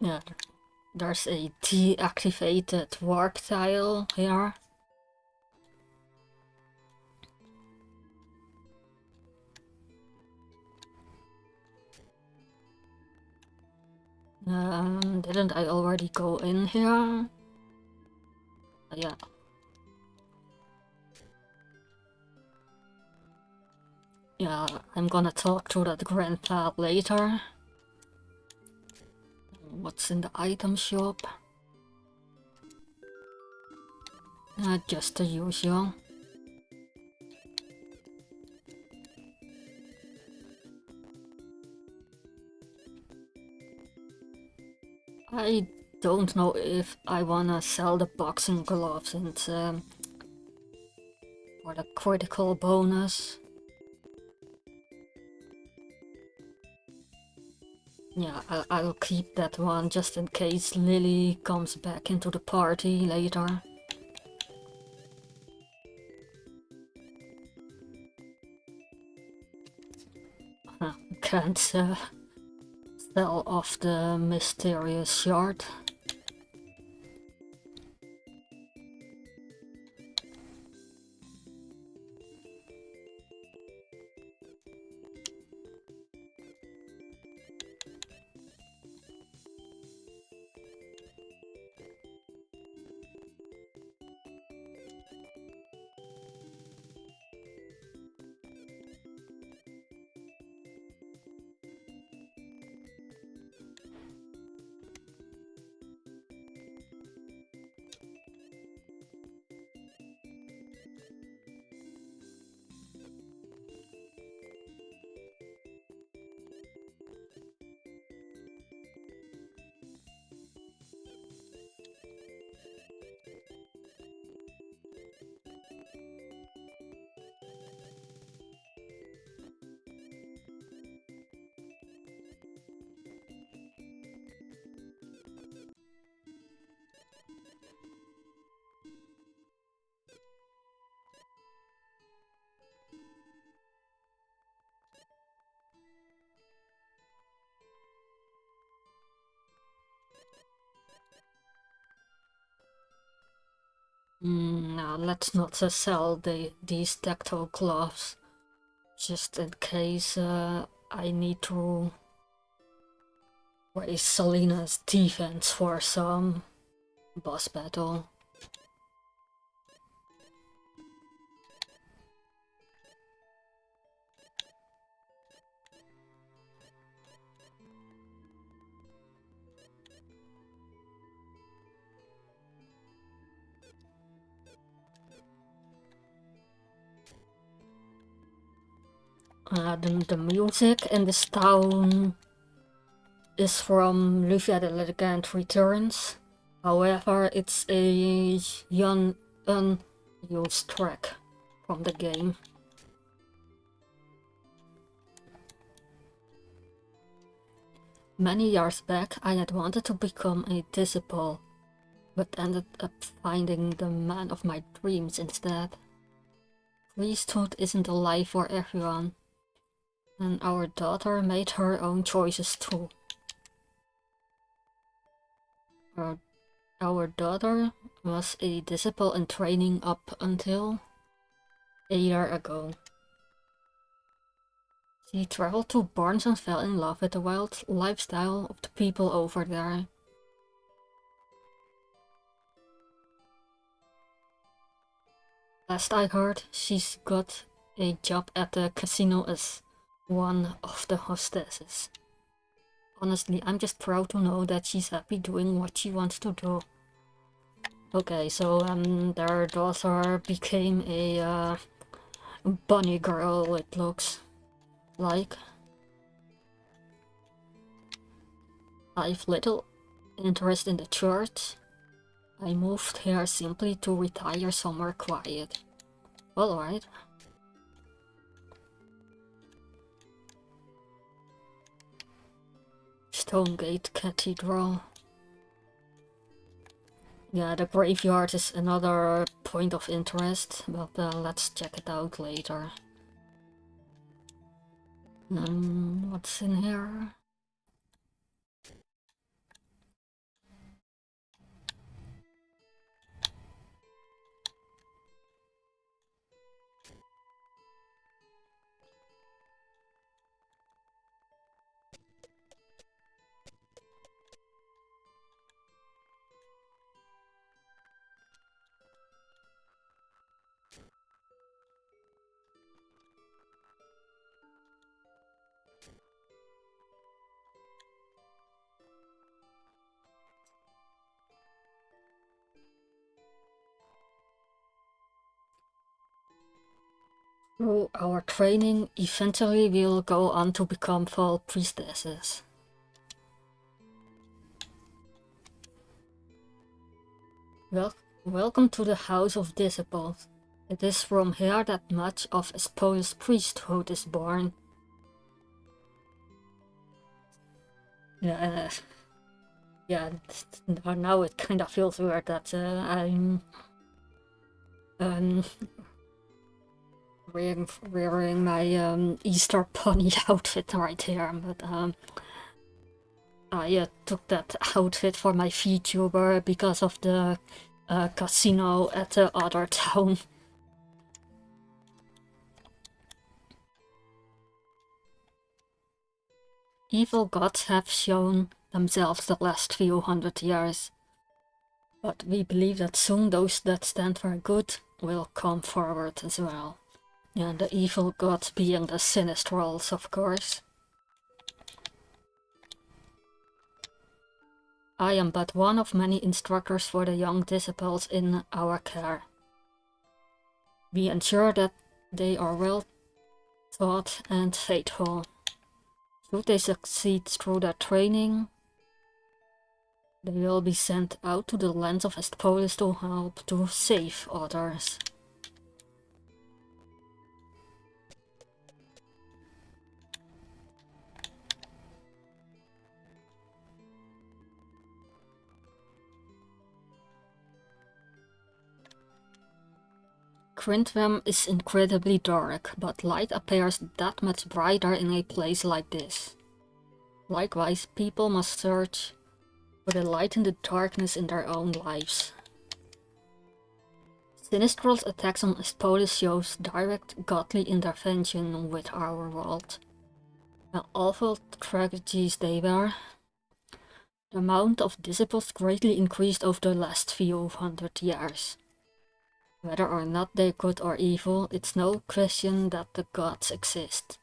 Yeah, there's a deactivated warp tile here. Didn't I already go in here? Yeah. Yeah, I'm gonna talk to that grandpa later. What's in the item shop? Just the usual. I don't know if I wanna sell the boxing gloves and for the critical bonus. Yeah, I'll keep that one just in case Lily comes back into the party later. Can't sell off the mysterious shard. No, let's not sell these tactile gloves. Just in case I need to raise Selena's defense for some boss battle. The music in this town is from Lufia the Legend Returns. However, it's a unused track from the game. Many years back, I had wanted to become a disciple, but ended up finding the man of my dreams instead. Priesthood isn't a life for everyone, and our daughter made her own choices too. Our daughter was a disciple in training up until a year ago. She traveled to Barnst and fell in love with the wild lifestyle of the people over there. Last I heard, she's got a job at the casino as one of the hostesses. Honestly, I'm just proud to know that she's happy doing what she wants to do. Okay, so their daughter became a bunny girl, it looks like. I've little interest in the church. I moved here simply to retire somewhere quiet. Alright. Stonegate Cathedral. Yeah, the graveyard is another point of interest, but let's check it out later. What's in here? Through our training, eventually we'll go on to become full priestesses. Welcome to the House of Disciples. It is from here that much of Espole's priesthood is born. Yeah, now it kind of feels weird that I'm wearing my Easter bunny outfit right here, but I took that outfit for my VTuber because of the casino at the other town. Evil gods have shown themselves the last few hundred years, but we believe that soon those that stand for good will come forward as well. And the evil gods being the Sinistrals, of course. I am but one of many instructors for the young disciples in our care. We ensure that they are well taught and faithful. Should they succeed through their training, they will be sent out to the lands of Estpolis to help to save others. Quintram is incredibly dark, but light appears that much brighter in a place like this. Likewise, people must search for the light in the darkness in their own lives. Sinistral's attacks on his polis shows direct godly intervention with our world. Awful tragedies they were. The amount of disciples greatly increased over the last few hundred years. Whether or not they're good or evil, it's no question that the gods exist.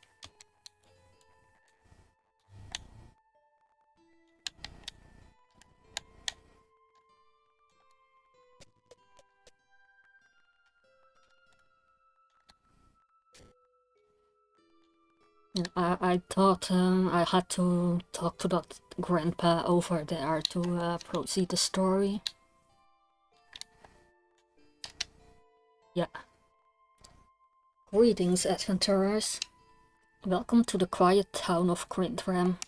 I thought I had to talk to that grandpa over there to proceed the story. Yeah. Greetings, adventurers. Welcome to the quiet town of Quintram.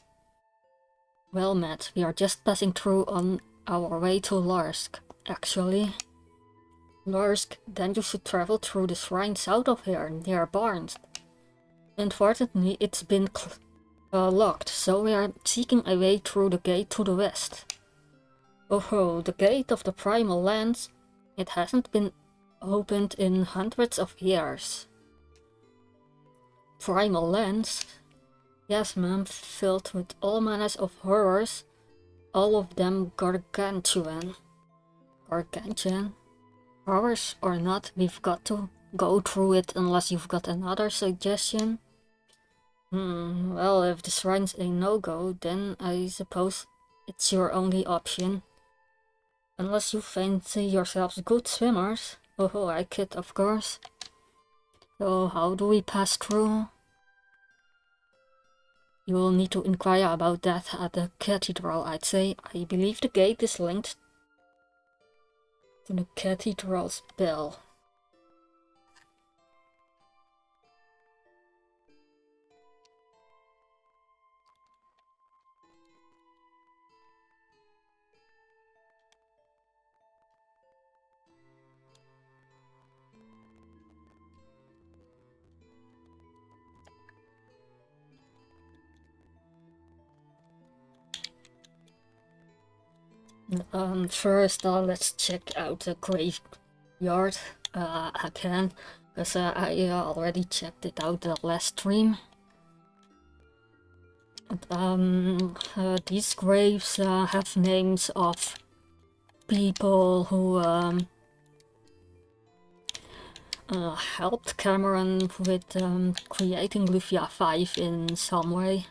Well met, we are just passing through on our way to Larsk, actually. Larsk, then you should travel through the shrine south of here, near Barnst. Unfortunately, it's been locked, so we are seeking a way through the gate to the west. Oh, the gate of the primal lands. It hasn't been opened in hundreds of years. Primal lands? Yes, ma'am, filled with all manners of horrors, all of them gargantuan. Gargantuan? Horrors or not, we've got to go through it unless you've got another suggestion. Well, if the shrine's a no-go, then I suppose it's your only option. Unless you fancy yourselves good swimmers. Oh, I kid, of course. So, how do we pass through? You will need to inquire about that at the cathedral, I'd say. I believe the gate is linked to the cathedral's bell. First, let's check out the graveyard again, because I already checked it out the last stream. These graves have names of people who helped Cameron with creating Lufia 5 in some way.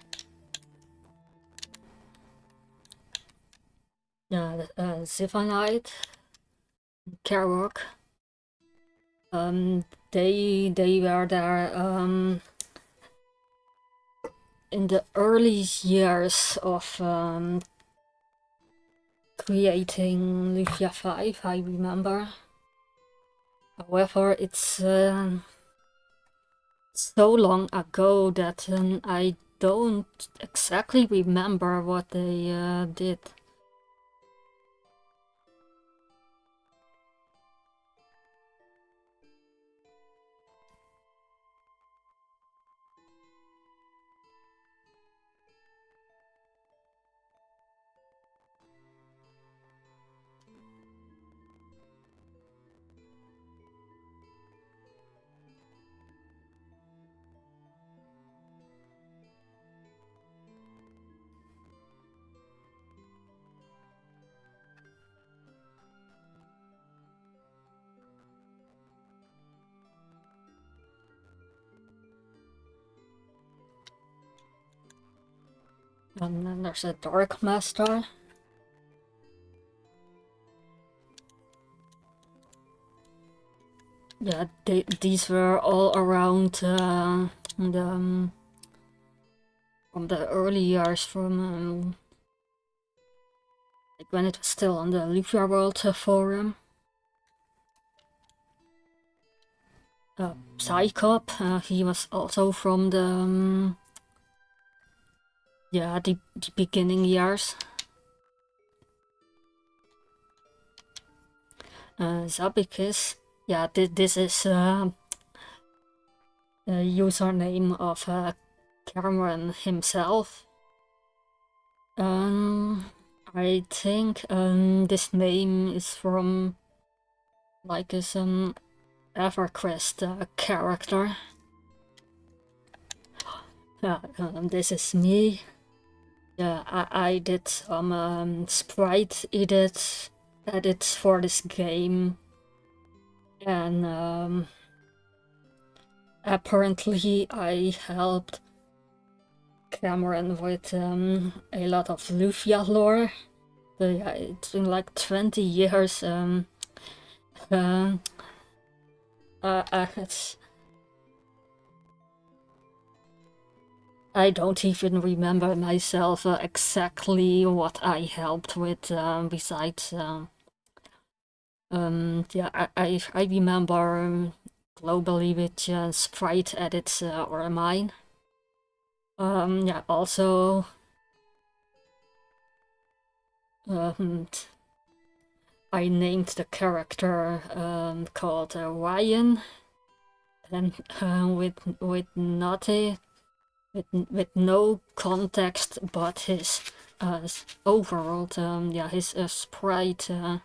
Zivanite, Kerouac, they were there in the early years of creating Lufia 5, I remember. However, it's so long ago that I don't exactly remember what they did. And then there's a Dark Master. Yeah, these were all around from the early years, from like when it was still on the Lufia World forum. Psychop, he was also from the the beginning years. Zabikis, yeah, this is the username of Cameron himself. I think this name is from like his EverQuest character. This is me. Yeah, I did some sprite edits for this game, and apparently I helped Cameron with a lot of Lufia lore. Yeah, it's been like 20 years. Uh, I don't even remember myself exactly what I helped with besides. Yeah, I remember globally which sprite edits were mine. Yeah, also. I named the character called Ryan, and with nothing, with no context but his overall, yeah, his sprite, yeah,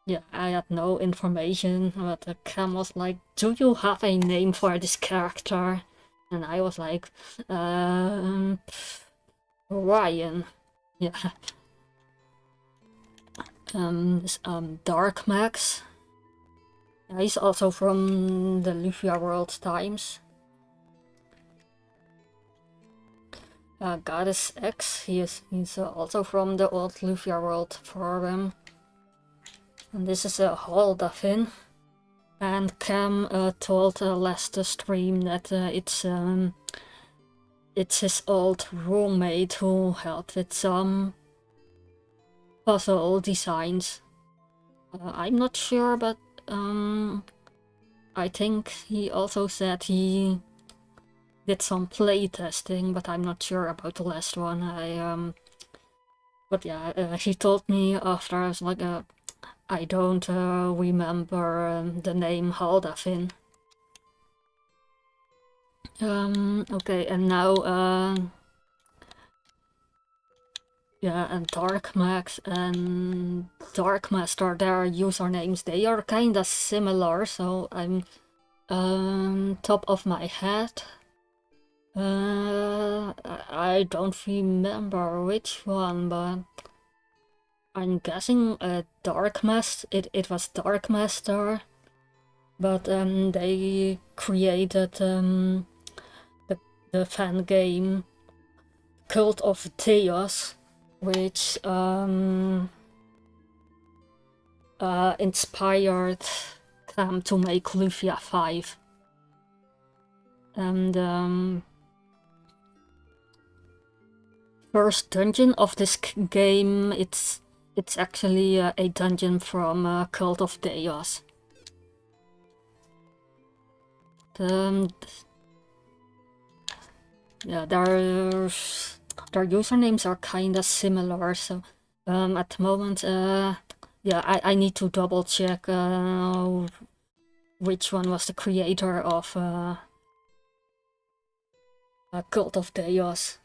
yeah, I had no information, but Cam was like, "Do you have a name for this character?" And I was like, Ryan, yeah. Dark Max. Yeah, he's also from the Lufia World Times. Goddess X, he's also from the old Lufia World forum. And this is a Holdafin. And Cam told last stream that it's his old roommate who helped with some puzzle designs. I'm not sure, but I think he also said he did some playtesting, but I'm not sure about the last one. But yeah, he told me after. I was like, I don't remember the name Haldafin. Okay, and now yeah, and Darkmax and Darkmaster, their usernames, they are kinda similar, so I'm top of my head. I don't remember which one, but I'm guessing it was Darkmaster, but they created the fan game Cult of Chaos, which inspired them to make Lufia 5. And first dungeon of this game, it's actually a dungeon from Cult of Chaos. Yeah, their usernames are kinda similar, so at the moment, yeah, I need to double check which one was the creator of Cult of Chaos.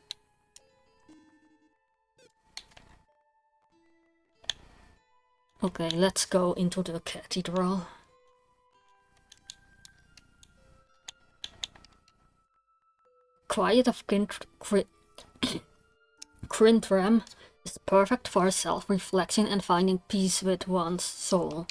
Okay, let's go into the cathedral. Quiet of Quintram is perfect for self-reflection and finding peace with one's soul.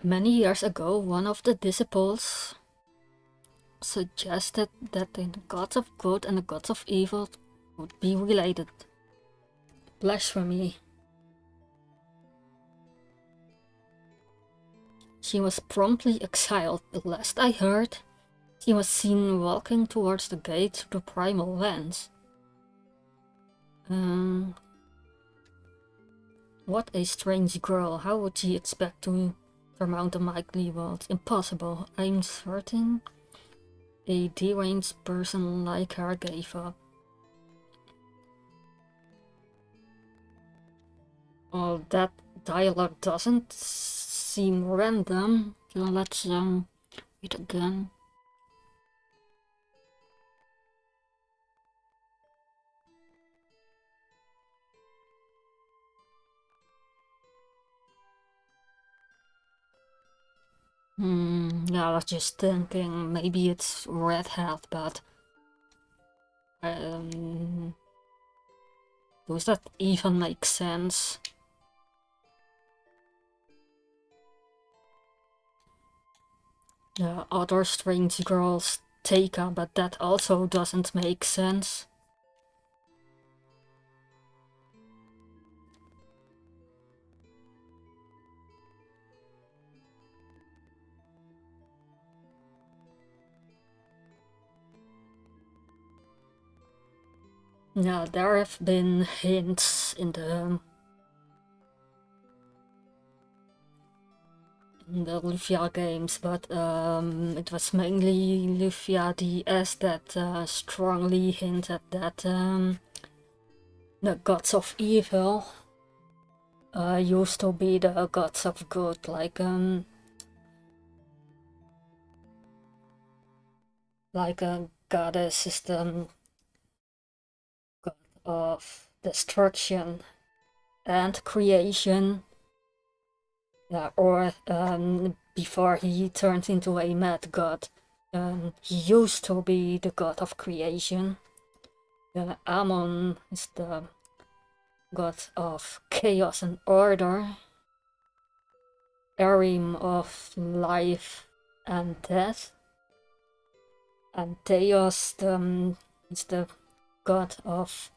Many years ago, one of the disciples suggested that the gods of good and the gods of evil would be related. Blasphemy. She was promptly exiled. The last I heard, she was seen walking towards the gate to the primal lands. What a strange girl. How would she expect to surmount the mighty world? Impossible. I'm certain a deranged person like her gave up. Oh, that dialogue doesn't seem random. So let's read again. Yeah, I was just thinking maybe it's Red Hat, but does that even make sense? The other strange girl's Teika, but that also doesn't make sense. Yeah, there have been hints in the Lufia games, but it was mainly Lufia DS that strongly hinted that the gods of evil used to be the gods of good, like a goddess is the god of destruction and creation. Yeah, or before he turned into a mad god, he used to be the god of creation. Amon is the god of chaos and order. Erim of life and death. And Theos is the god of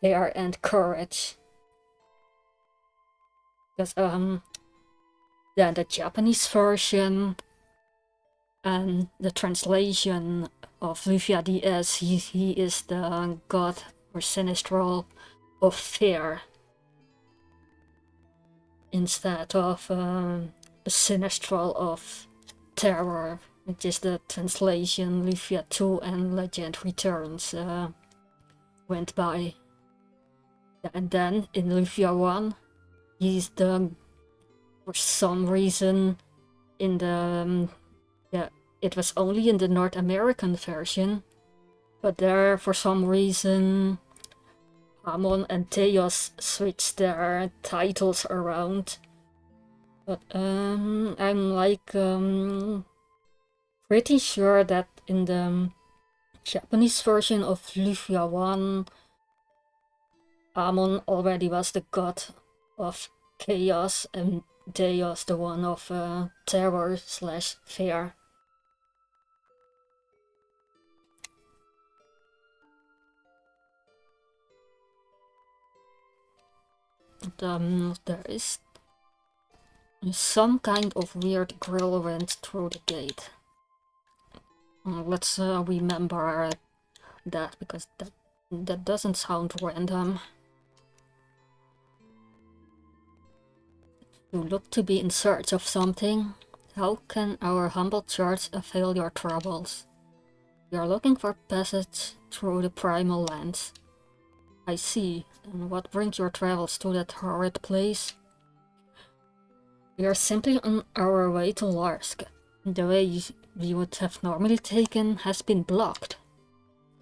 fear and courage. Because then the Japanese version and the translation of Lufia DS, he is the god or sinistral of fear instead of the sinistral of terror, which is the translation Lufia 2 and Legend Returns went by. And then in Lufia 1, he's the, for some reason, in the, it was only in the North American version, but there, for some reason, Amon and Theos switched their titles around. But I'm like pretty sure that in the Japanese version of Lufia 1, Amon already was the god of chaos and Theos the one of terror slash fear. There is some kind of weird grill went through the gate. Let's remember that, because that doesn't sound random. You look to be in search of something. How can our humble church avail your troubles? We are looking for passage through the primal lands. I see. And what brings your travels to that horrid place? We are simply on our way to Larsk. The way we would have normally taken has been blocked.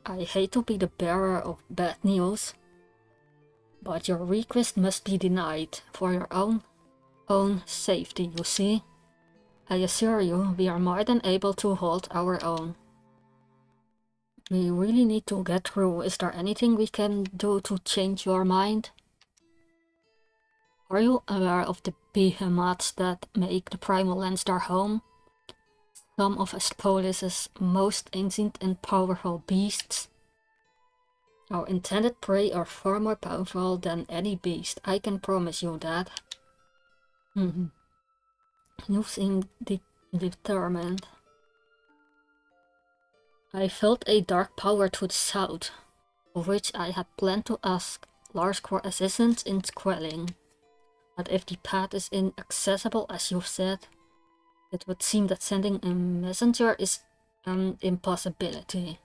I hate to be the bearer of bad news, but your request must be denied for your own safety, you see. I assure you, we are more than able to hold our own. We really need to get through. Is there anything we can do to change your mind? Are you aware of the behemoths that make the primal lands their home? Some of Aspolis's most ancient and powerful beasts. Our intended prey are far more powerful than any beast, I can promise you that. You seem determined. I felt a dark power to the south, of which I had planned to ask Larsk for assistance in quelling. But if the path is inaccessible, as you've said, it would seem that sending a messenger is an impossibility.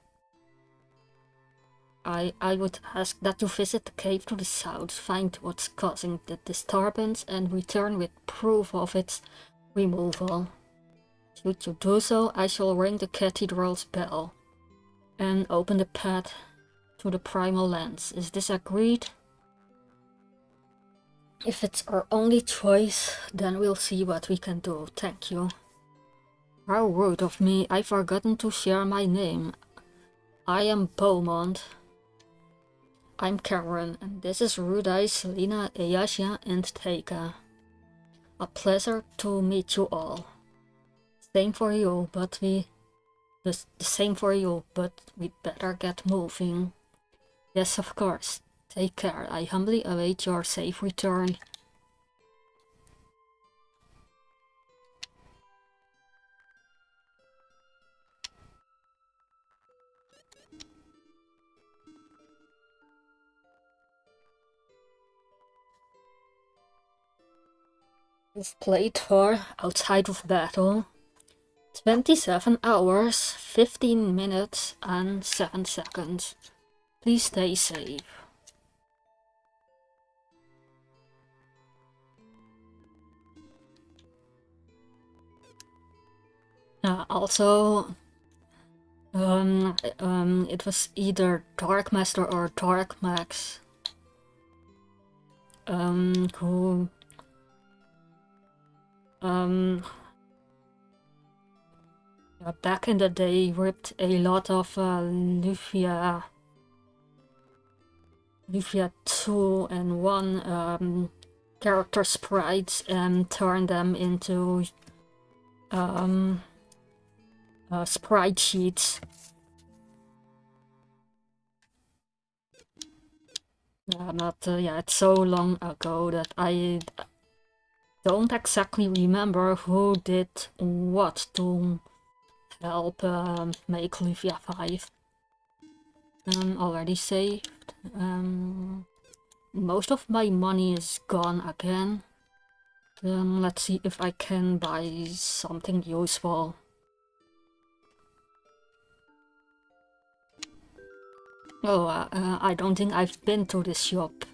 I would ask that you visit the cave to the south, find what's causing the disturbance, and return with proof of its removal. Should you do so, I shall ring the cathedral's bell and open the path to the primal lands. Is this agreed? If it's our only choice, then we'll see what we can do. Thank you. How rude of me, I've forgotten to share my name. I am Beaumont. I'm Cameron, and this is Rudai, Selena, Ayasha, and Teika. A pleasure to meet you all. Same for you, but the same for you, but we'd better get moving. Yes, of course. Take care. I humbly await your safe return. We've played for Outside of Battle 27 hours, 15 minutes, and 7 seconds. Please stay safe. Also, it was either Dark Master or Dark Max who back in the day ripped a lot of Lufia 2 and 1 character sprites and turned them into sprite sheets. It's so long ago that I don't exactly remember who did what to help make Lufia 5. Already saved. Most of my money is gone again. Let's see if I can buy something useful. Oh, I don't think I've been to this shop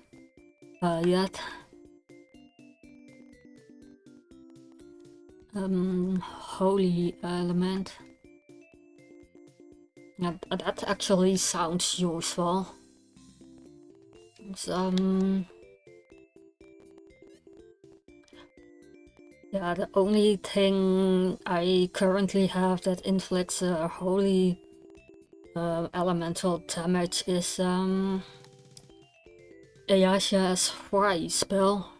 yet. Holy element. That actually sounds useful. Yeah, the only thing I currently have that inflicts holy elemental damage is Ayasha's Fry spell.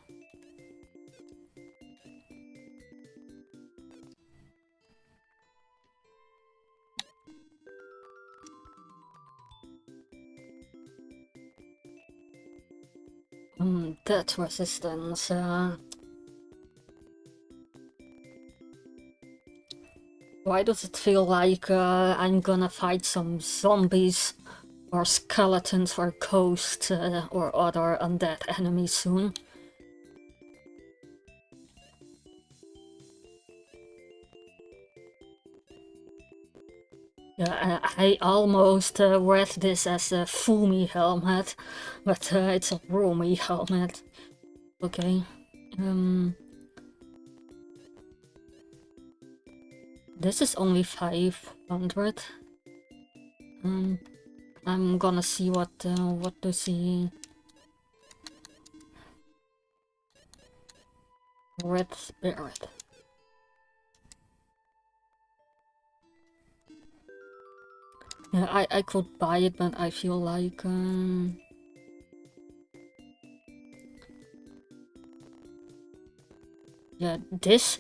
That resistance. Why does it feel like I'm gonna fight some zombies or skeletons or ghosts or other undead enemies soon? Yeah, I almost read this as a Fumi helmet, but it's a Rumi helmet. Okay. This is only 500. I'm gonna see what to see. Red Spirit. Yeah, I could buy it, but I feel like yeah, this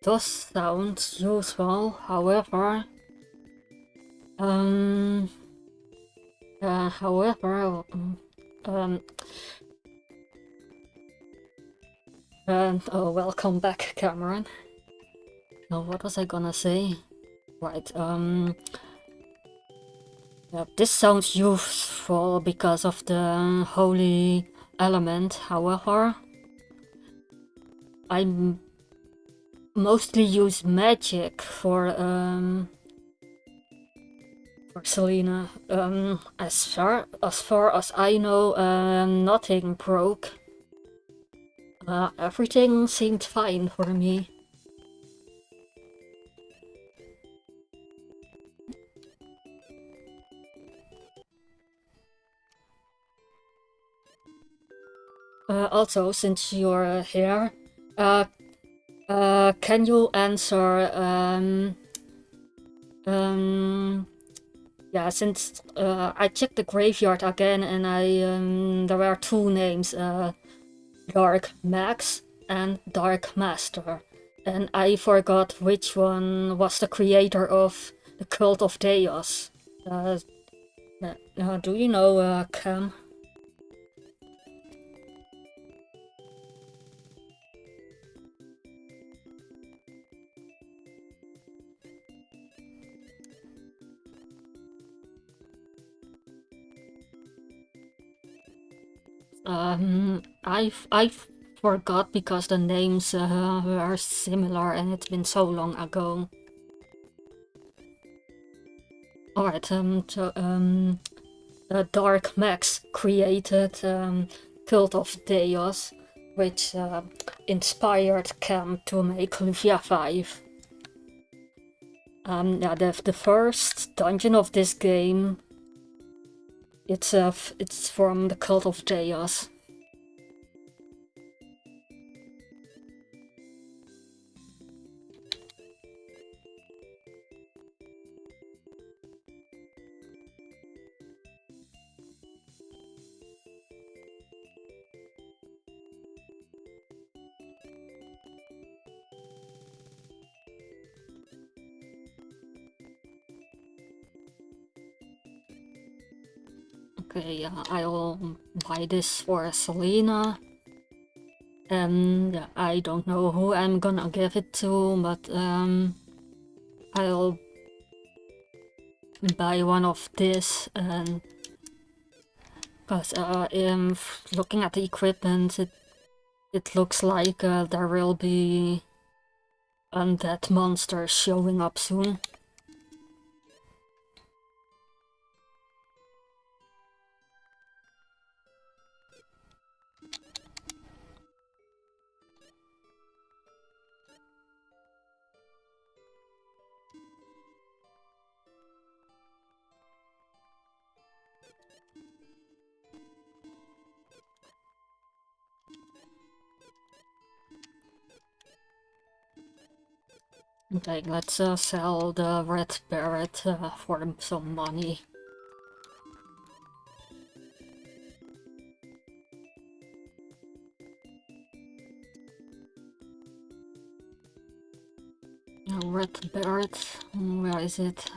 does sound useful. However, oh, welcome back, Cameron. Now, what was I gonna say? Right, yeah, this sounds useful because of the holy element. However, I mostly use magic for Selena. As far as I know, nothing broke. Everything seemed fine for me. Also, since you're here, Can you answer, yeah, since I checked the graveyard again and there were two names, Dark Max and Dark Master. And I forgot which one was the creator of the Cult of Chaos. Do you know, Cam? I forgot because the names were similar and it's been so long ago. Alright, Dark Max created Cult of Chaos, which inspired Cam to make Lufia 5. Yeah, the first dungeon of this game, it's from the Cult of Chaos. Okay, yeah, I'll buy this for Selena. Yeah, I don't know who I'm gonna give it to, but I'll buy one of this, and because looking at the equipment, it looks like there will be undead monsters showing up soon. Okay, let's sell the red barret for some money. Red barret, where is it?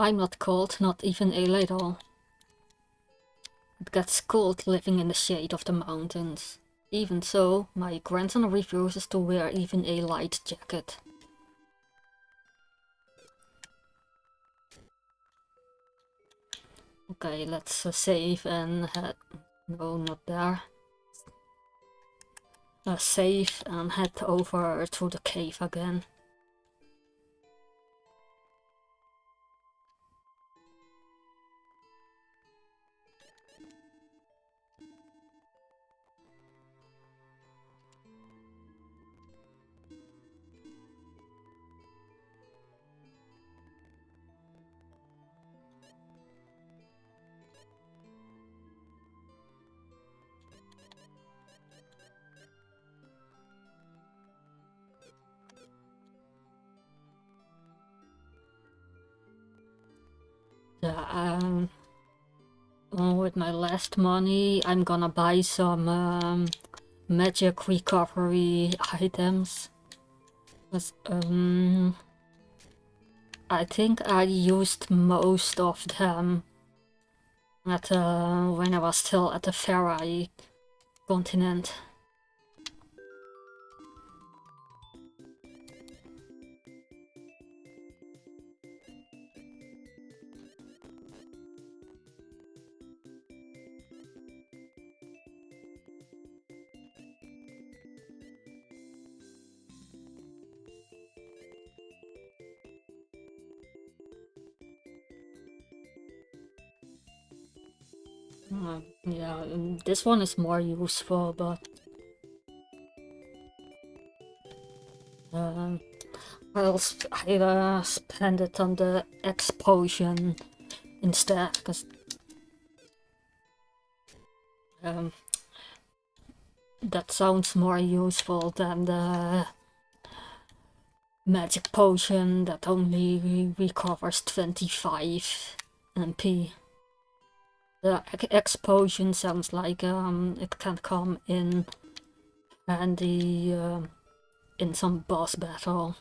I'm not cold, not even a little. It gets cold living in the shade of the mountains. Even so, my grandson refuses to wear even a light jacket. Okay, let's save and head... No, not there. Save and head over to the cave again. Yeah, with my last money, I'm gonna buy some magic recovery items. But, I think I used most of them at when I was still at the Farai continent. Yeah, this one is more useful, but I spend it on the X potion instead, because that sounds more useful than the magic potion that only recovers 25 MP. The X potion sounds like it can come in handy in some boss battle.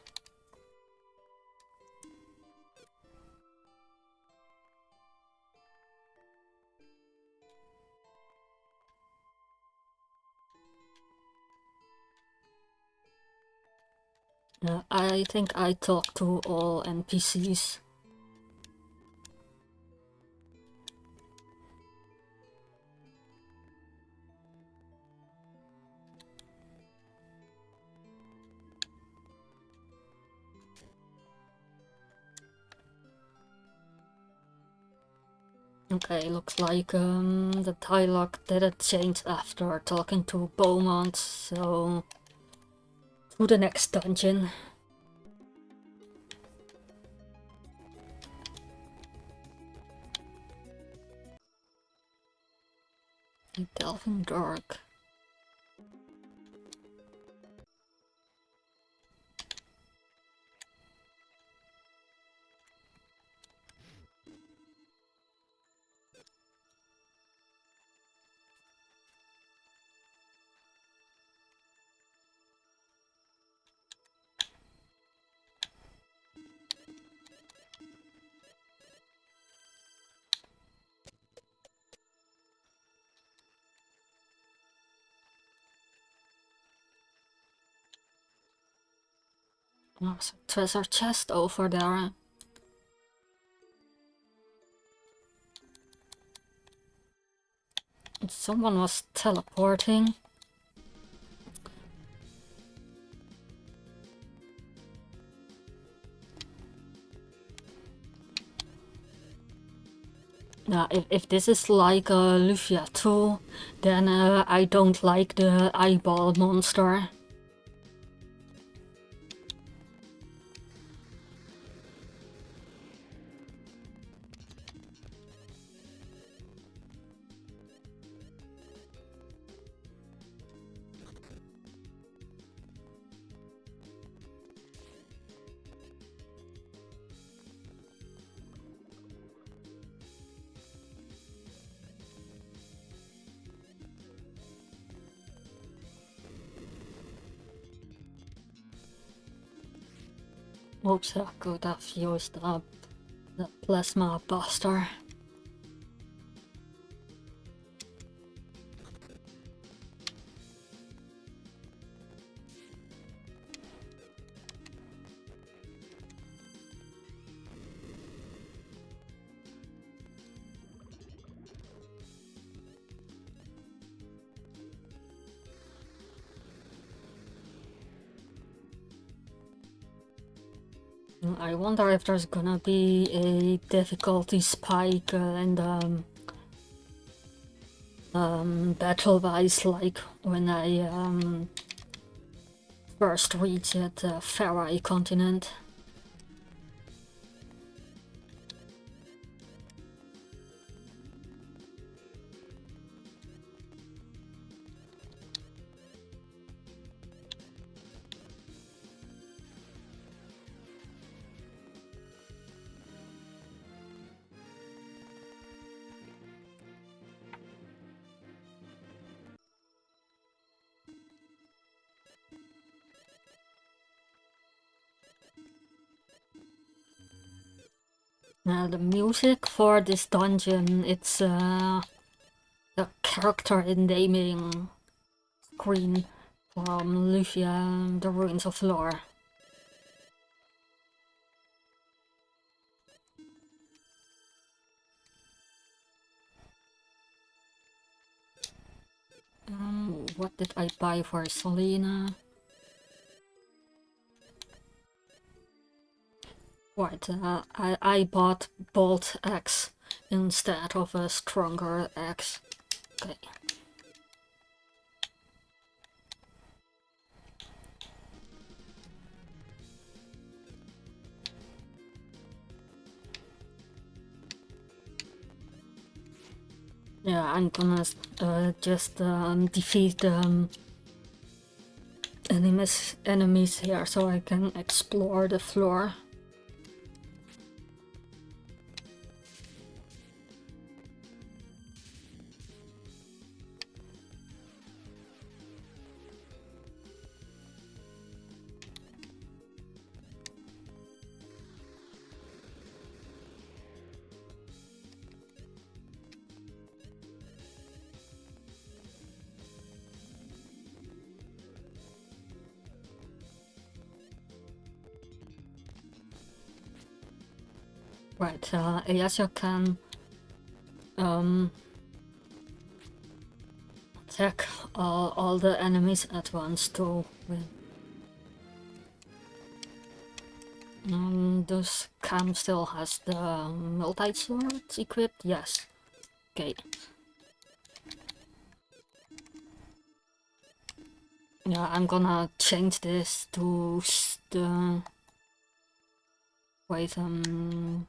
I think I talked to all NPCs. Okay, looks like the dialogue didn't change after talking to Beaumont, so to the next dungeon. Delving dark. There's a treasure chest over there. Someone was teleporting. If this is like a Lufia 2, then I don't like the eyeball monster. Oops, I could have used up the plasma buster. I wonder if there's gonna be a difficulty spike in the battle-wise, like when I first reached the Farai continent. The music for this dungeon, it's the character naming screen from Lufia, The Ruins of Lore. What did I buy for Selena? Right, I bought Bolt X instead of a stronger X. Okay. Yeah, I'm gonna just defeat enemies here so I can explore the floor. Right, Ayasha can attack all the enemies at once to win. Does Cam still has the multi-sword equipped? Yes. Okay. Yeah, I'm gonna change this to the... Wait, who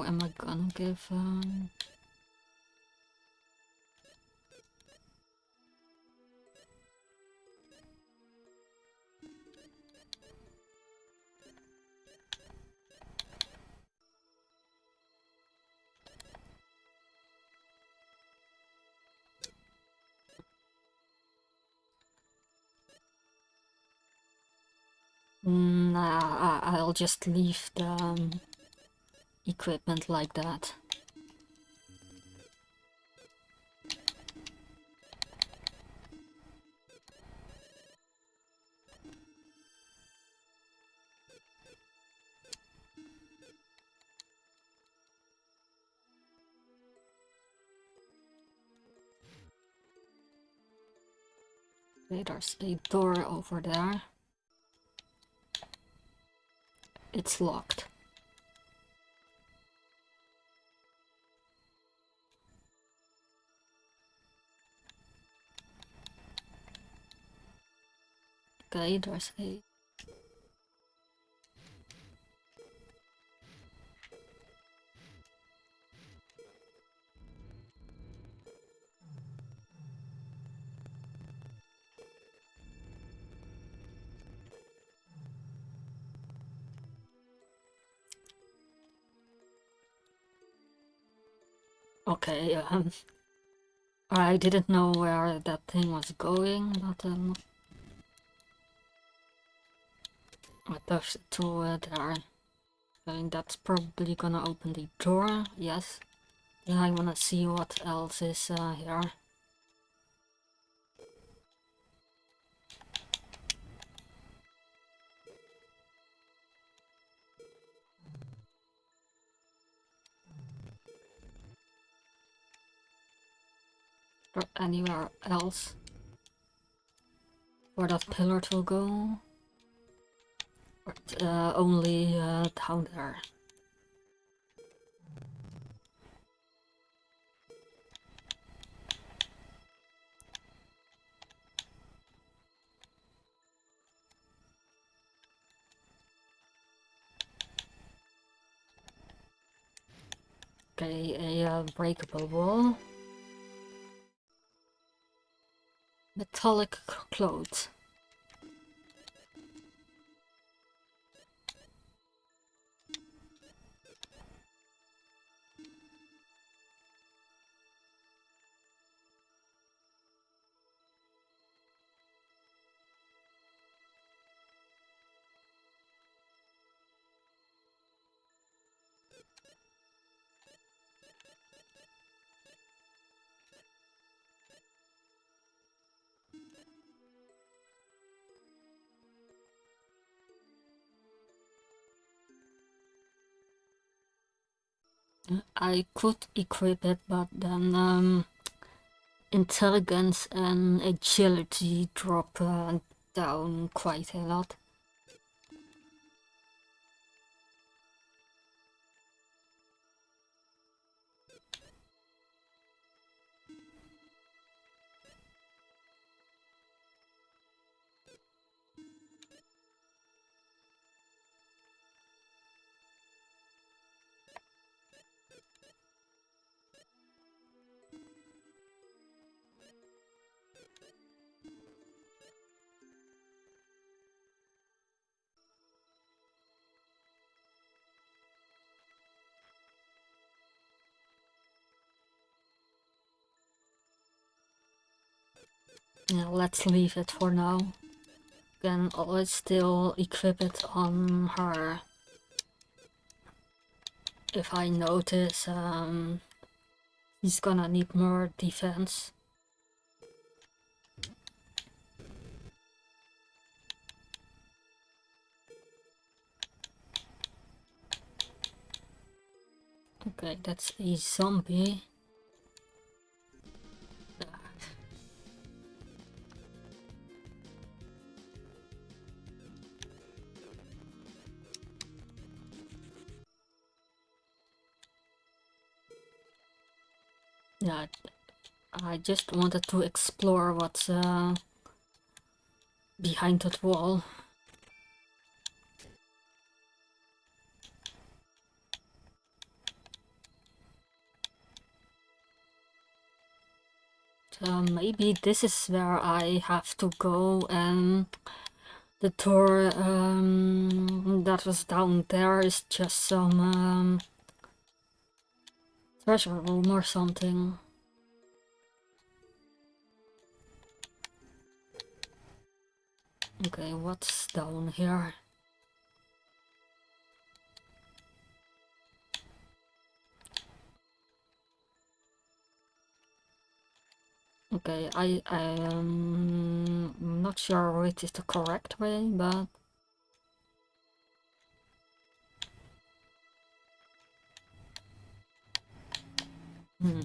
am I gonna give? I'll just leave the equipment like that. Okay, there's a door over there. It's locked. Okay, there's a... Okay, I didn't know where that thing was going, but I touched to there. And that's probably gonna open the door, yes. Yeah, I wanna see what else is here. Or anywhere else where that pillar to go? Or only down there? Okay, a breakable wall. Metallic clothes. I could equip it, but then intelligence and agility drop down quite a lot. Yeah, let's leave it for now. Can always still equip it on her if I notice he's gonna need more defense. Okay, that's a zombie. Yeah, I just wanted to explore what's behind that wall. Maybe this is where I have to go, and the door that was down there is just some treasure room or something. Okay, what's down here? Okay, I'm not sure which is the correct way, but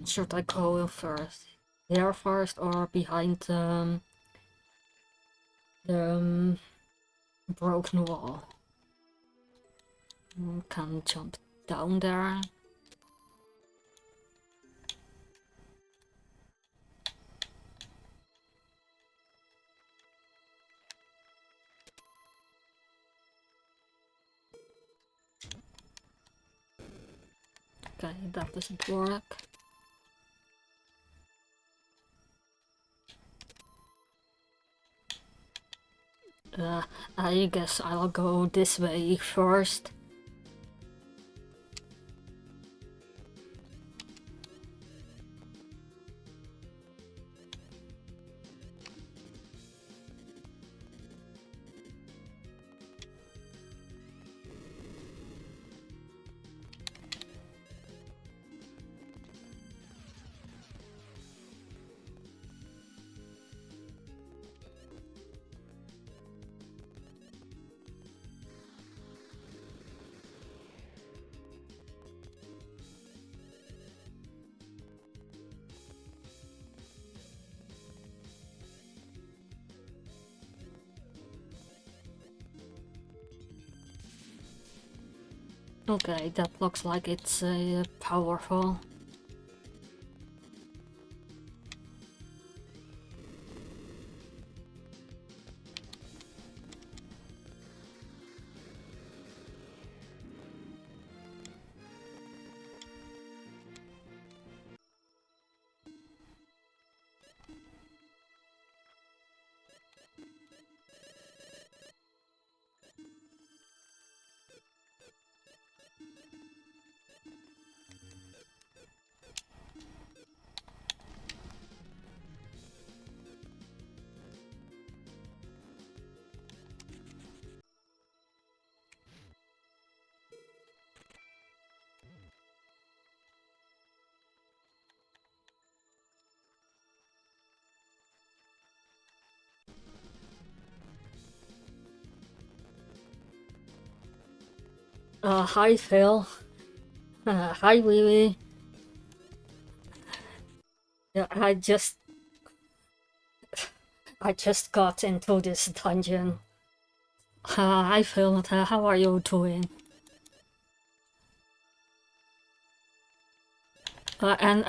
should I go first? Here first or behind the broken wall? Can jump down there. Okay, that doesn't work. I guess I'll go this way first. Okay, that looks like it's powerful. Hi Phil. Hi Wee Wee. Yeah, I just got into this dungeon. Hi Phil, how are you doing? And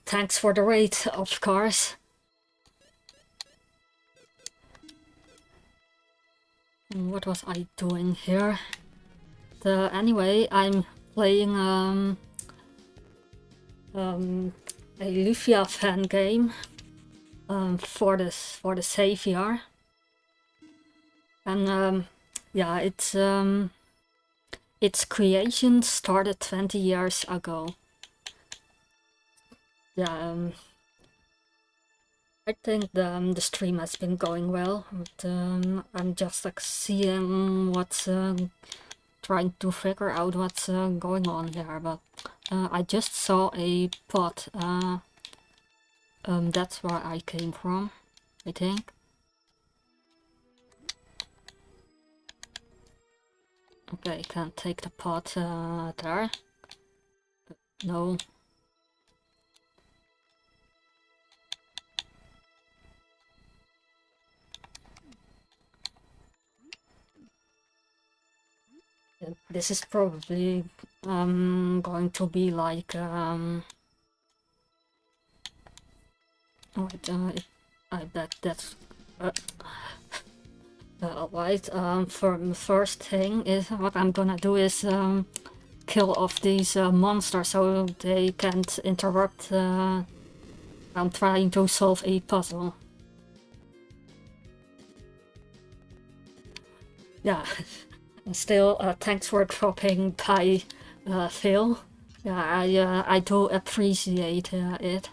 thanks for the raid, of course. What was I doing here? Anyway, I'm playing a Lufia fan game for the Savior, and yeah, its creation started 20 years ago. Yeah, I think the stream has been going well, but I'm just like seeing what's trying to figure out what's going on here. But I just saw a pot. That's where I came from, I think. Okay, can't take the pot there. No. This is probably going to be like wait, I bet that's right. For the first thing is what I'm gonna do is kill off these monsters so they can't interrupt. I'm trying to solve a puzzle. Yeah. Still, thanks for dropping by, Phil. Yeah, I do appreciate it.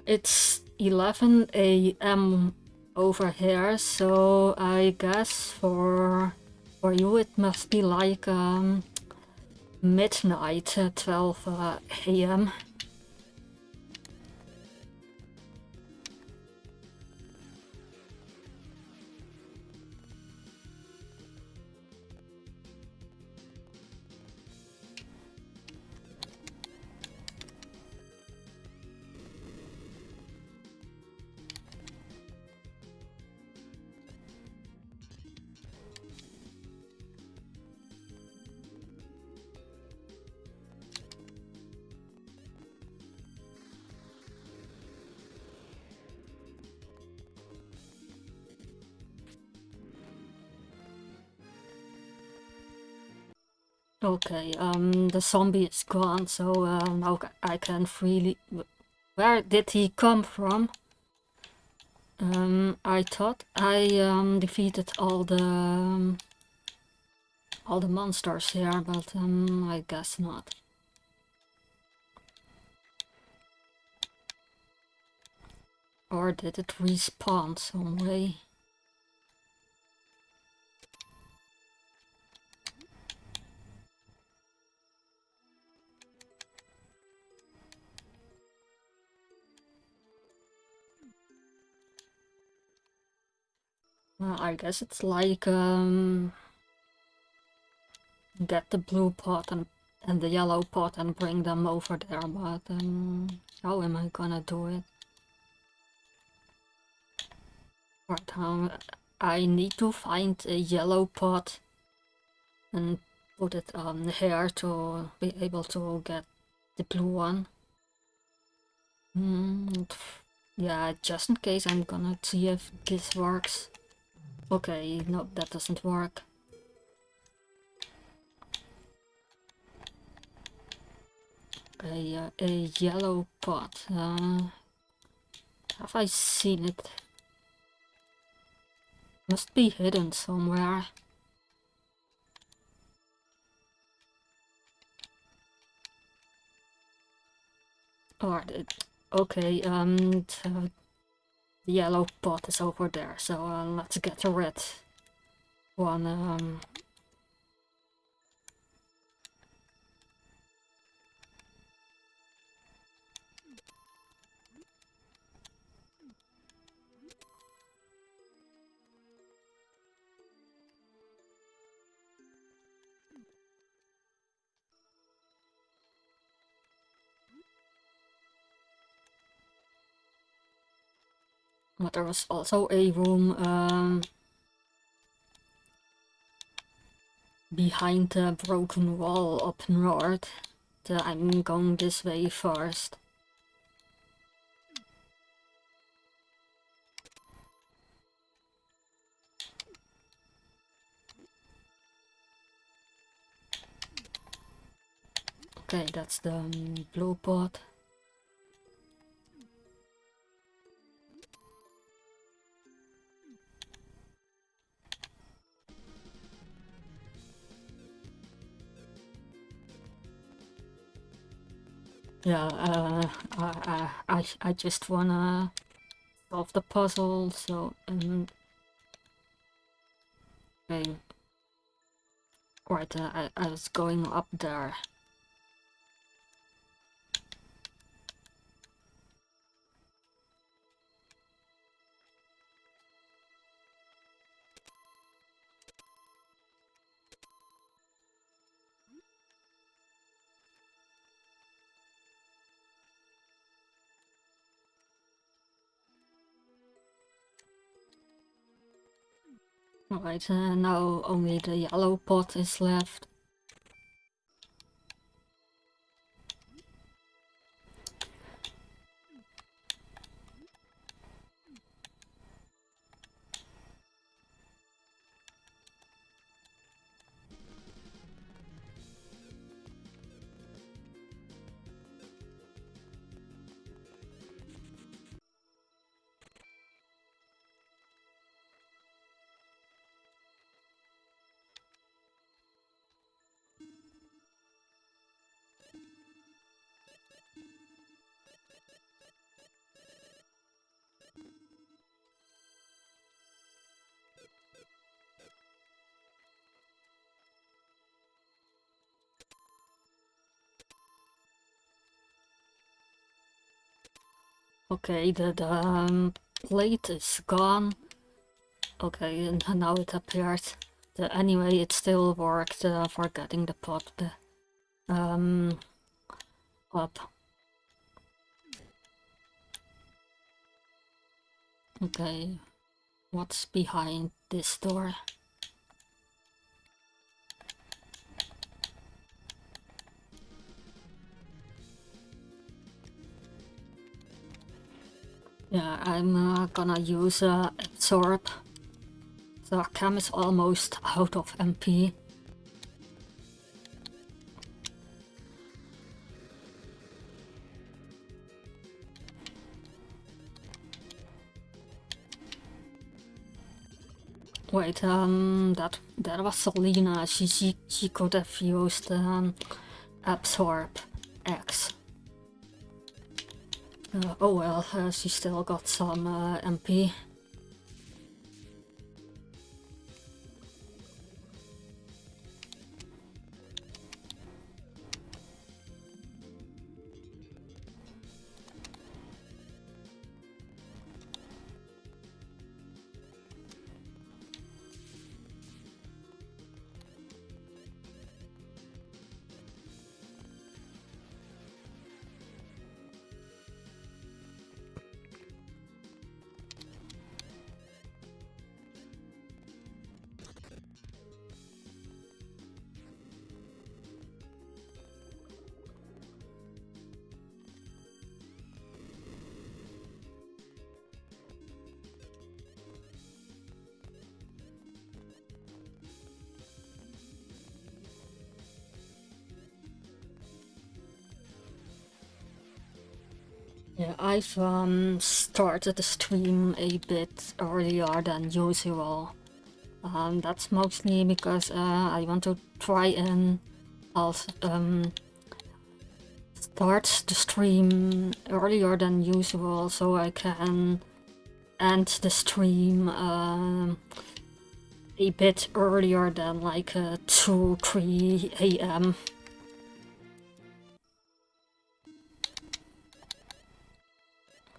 It's 11 a.m. over here, so I guess for you it must be like midnight, 12 a.m. Okay, the zombie is gone, so now I can freely... Where did he come from? I thought I defeated all the monsters here, but I guess not. Or did it respawn some way? I guess it's like get the blue pot and the yellow pot and bring them over there, but how am I gonna do it? Right, I need to find a yellow pot and put it on here to be able to get the blue one. Yeah, just in case, I'm gonna see if this works. Okay, no, that doesn't work. Okay, a yellow pot. Have I seen it? Must be hidden somewhere. Alright, okay, the yellow pot is over there, so let's get the red one. But there was also a room behind the broken wall up north. I'm going this way first. Okay, that's the blue pot. Yeah, I just wanna solve the puzzle, so, okay, right, I was going up there. Right, now only the yellow pot is left. Okay, the plate is gone. Okay, and now it appeared. Anyway, it still worked for getting the pot up. Okay, what's behind this door? Yeah, I'm gonna use absorb. So Cam is almost out of MP. Wait, that was Selena. She could have used absorb X. Oh well, she still got some MP. Yeah, I've started the stream a bit earlier than usual. That's mostly because I want to try and start the stream earlier than usual so I can end the stream a bit earlier than like 2, 3 a.m.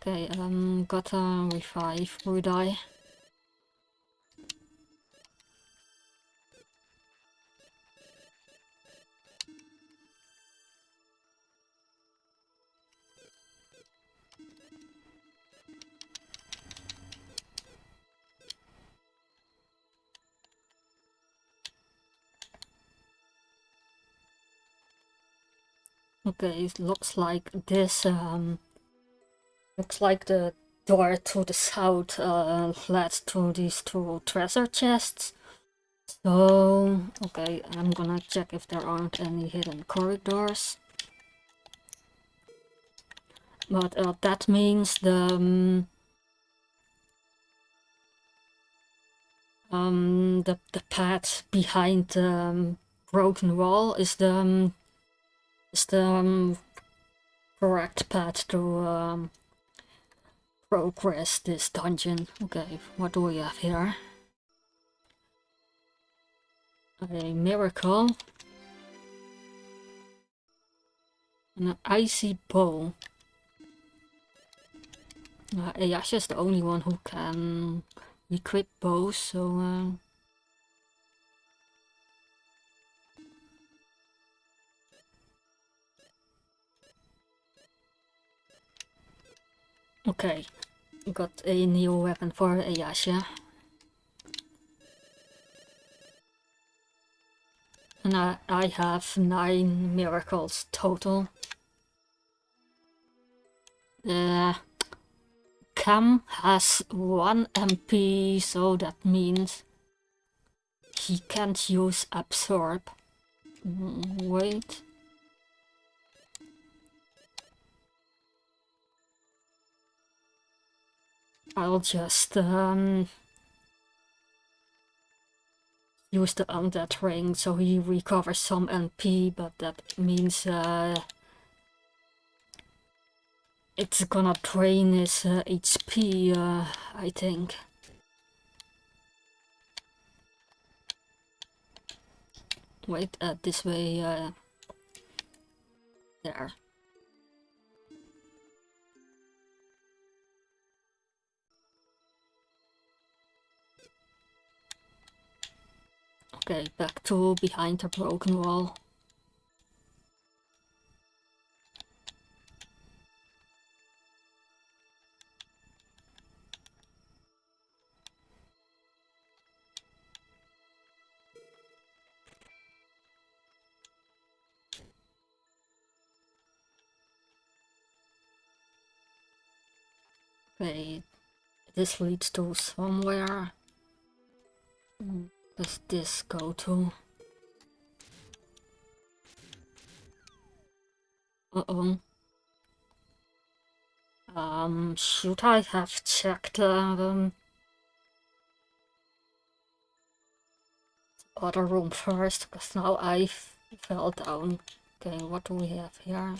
Okay, gotta revive Rudai. Okay, it looks like this, looks like the door to the south led to these 2 treasure chests. So, okay, I'm gonna check if there aren't any hidden corridors. But that means the path behind the broken wall is the correct path to progress this dungeon. Okay, what do we have here? A miracle. And an icy bow. Ayasha is the only one who can equip bows, so okay, got a new weapon for Ayasha. And I have 9 miracles total. Cam has 1 MP, so that means he can't use absorb. Wait. I'll just use the undead ring so he recovers some MP, but that means it's gonna drain his HP, I think. Wait, this way, there. Okay, back to behind the broken wall. Okay, this leads to somewhere. Does this go to? Uh-oh. Should I have checked the other room first? Because now I fell down. Okay, what do we have here?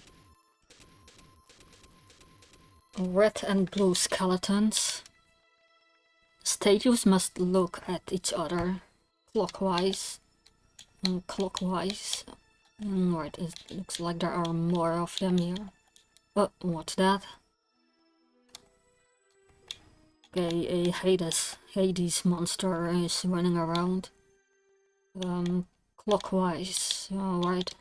Red and blue skeletons. Statues must look at each other clockwise and clockwise. Right, it looks like there are more of them here. Oh, what's that? Okay, a Hades monster is running around. Clockwise, alright.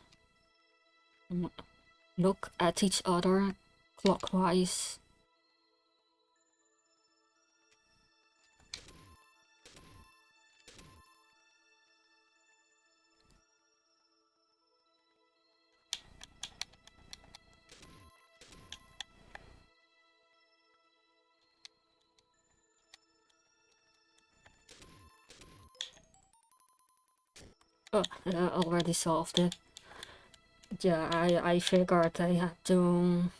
Look at each other clockwise. Oh, already solved it. Yeah, I figured I had to...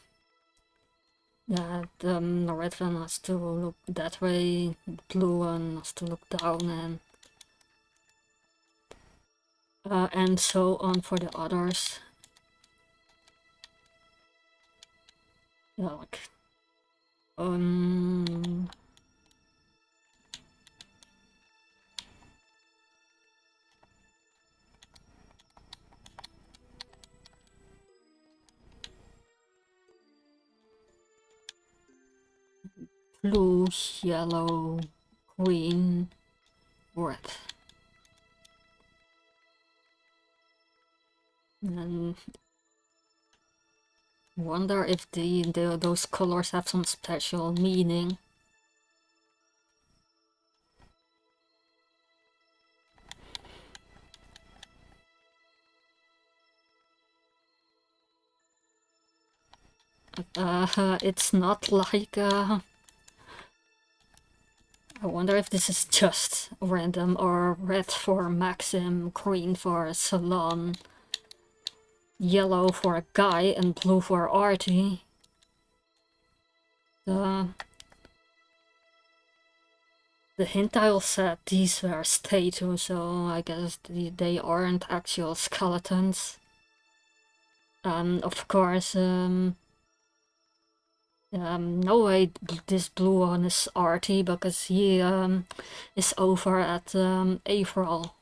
Yeah, the red one has to look that way, the blue one has to look down, and so on for the others. Yeah, like... blue, yellow, green, red. And wonder if those colors have some special meaning. It's not like I wonder if this is just random, or red for Maxim, green for Salon, yellow for a guy, and blue for Artie. The hint tile said these were statues, so I guess they aren't actual skeletons. Of course, No way this blue one is arty because he is over at April.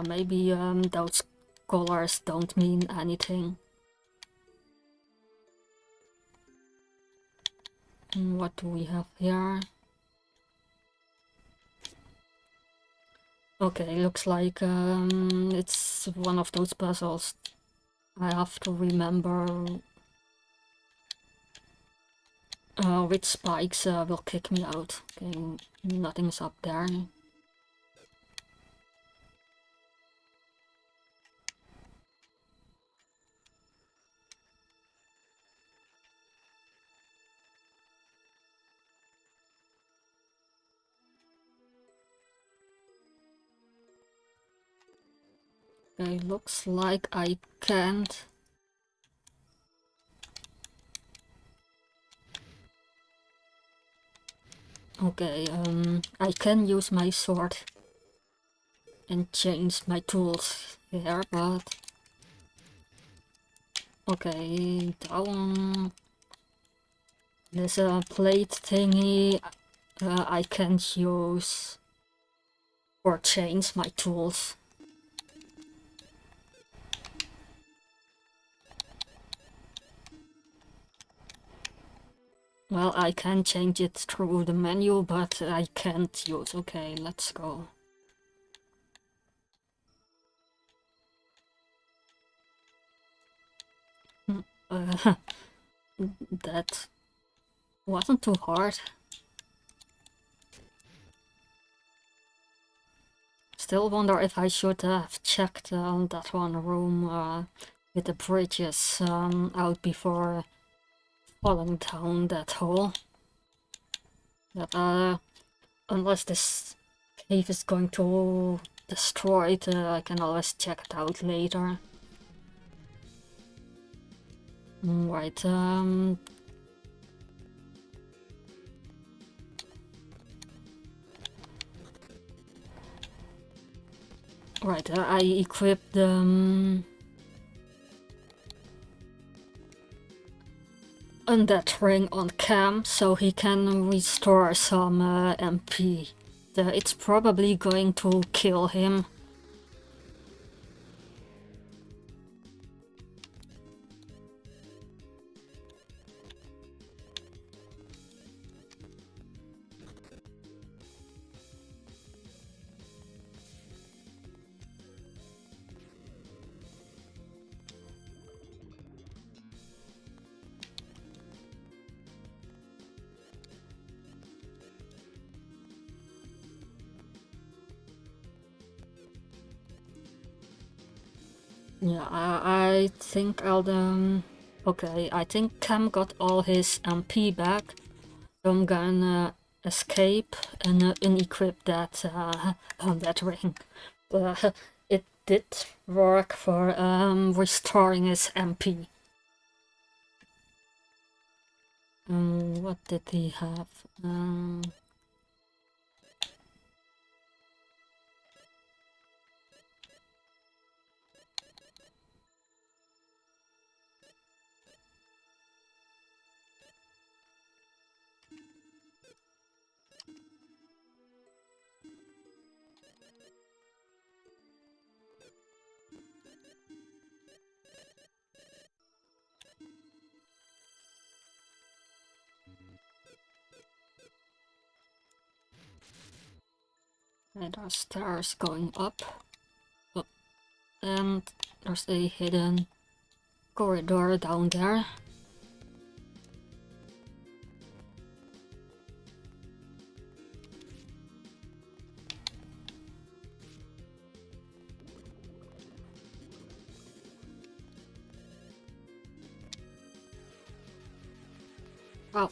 Maybe those colors don't mean anything. What do we have here? Okay, looks like it's one of those puzzles. I have to remember which spikes will kick me out. Okay, nothing's up there. Okay, looks like I can't. Okay, I can use my sword and change my tools here, but... Okay, down... There's a plate thingy I can't use or change my tools. Well, I can change it through the menu, but I can't use. Okay, let's go. That wasn't too hard. Still wonder if I should have checked that one room with the bridges out before falling down that hole. But unless this cave is going to destroy it, I can always check it out later. Right, right, I equipped the undead ring on Cam so he can restore some MP. It's probably going to kill him. Yeah, I think I'll okay, I think Cam got all his MP back, so I'm gonna escape and unequip that on that ring. It did work for restoring his MP. What did he have? And there are stairs going up. Oh, and there's a hidden corridor down there. Oh.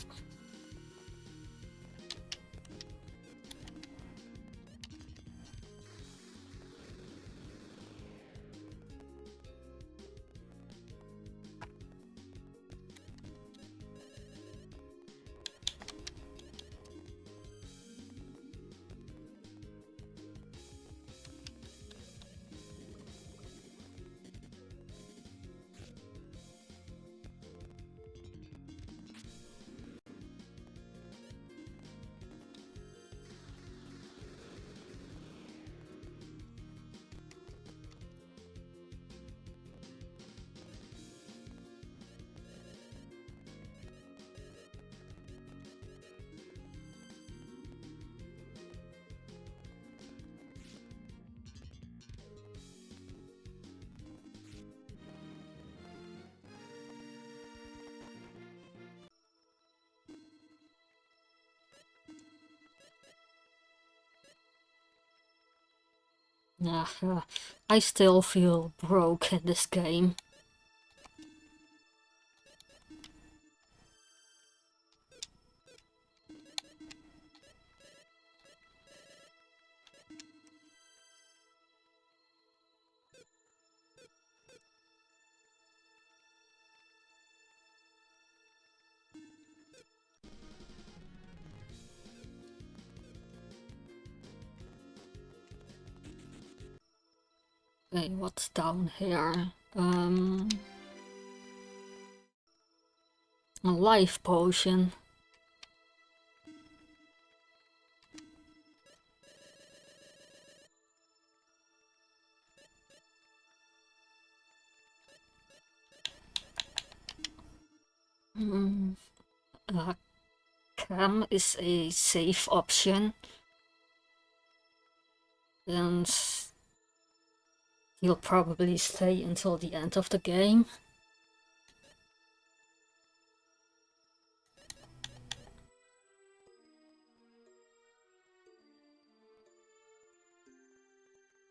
I still feel broke in this game. Okay, what's down here? A life potion. Cam is a safe option, and he'll probably stay until the end of the game.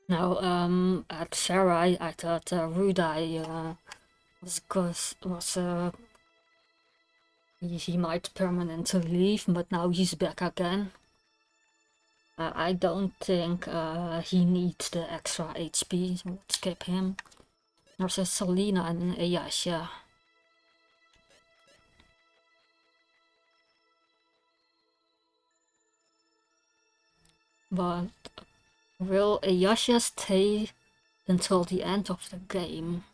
Now, at Sarai, I thought Rudai he might permanently leave, but now he's back again. I don't think he needs the extra HP, so let's skip him. There's a Selena and Ayasha. But will Ayasha stay until the end of the game?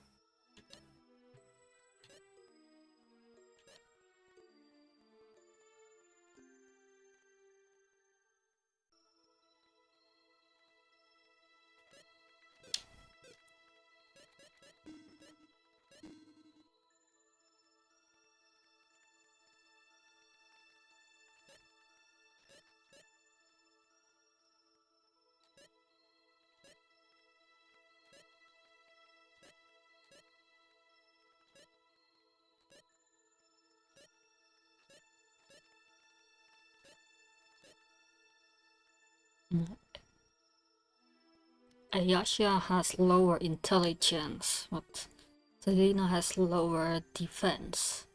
Ayasha has lower intelligence, but Selena has lower defense.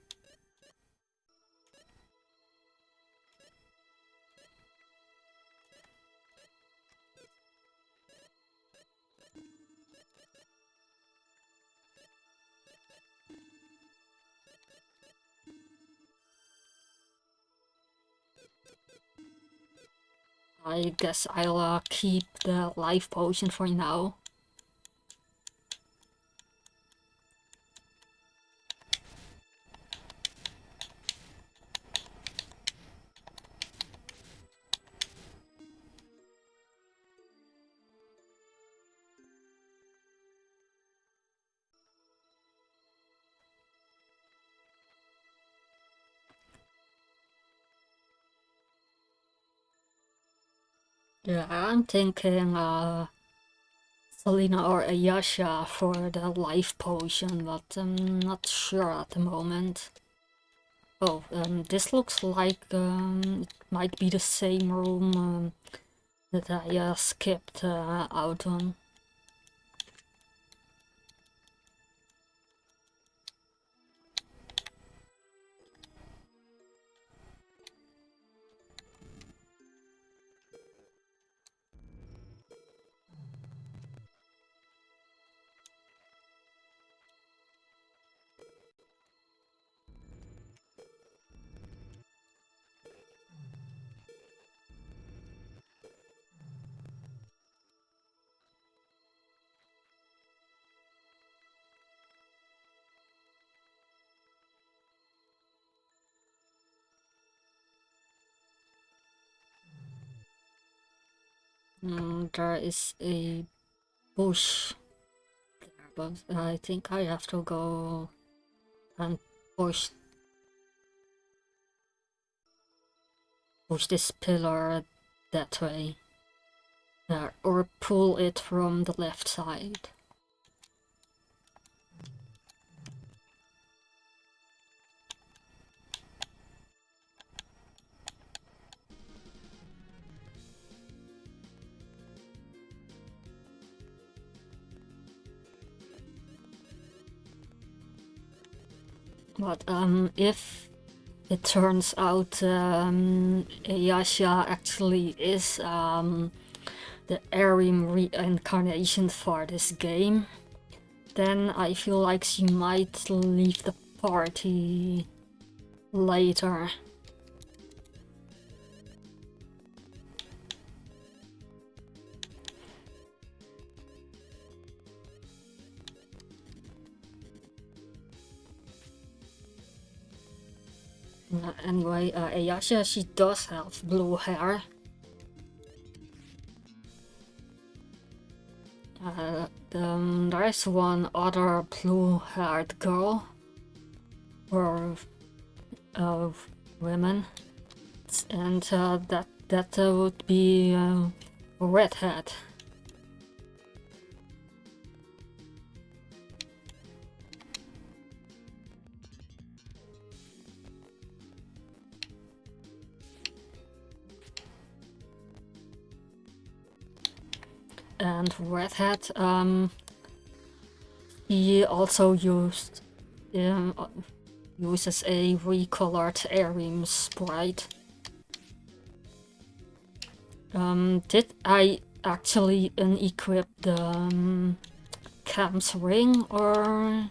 I guess I'll keep the life potion for now. Yeah, I'm thinking Selena or Ayasha for the life potion, but I'm not sure at the moment. Oh, this looks like it might be the same room that I skipped out on. There is a bush there, but I think I have to go and push this pillar that way. Or pull it from the left side. But if it turns out Ayasha actually is the Arim reincarnation for this game, then I feel like she might leave the party later. Anyway, Ayasha, she does have blue hair. There is one other blue-haired girl, or women, and that would be a redhead. And redhead, he also uses a recolored Arim sprite. Did I actually unequip the Cam's ring, or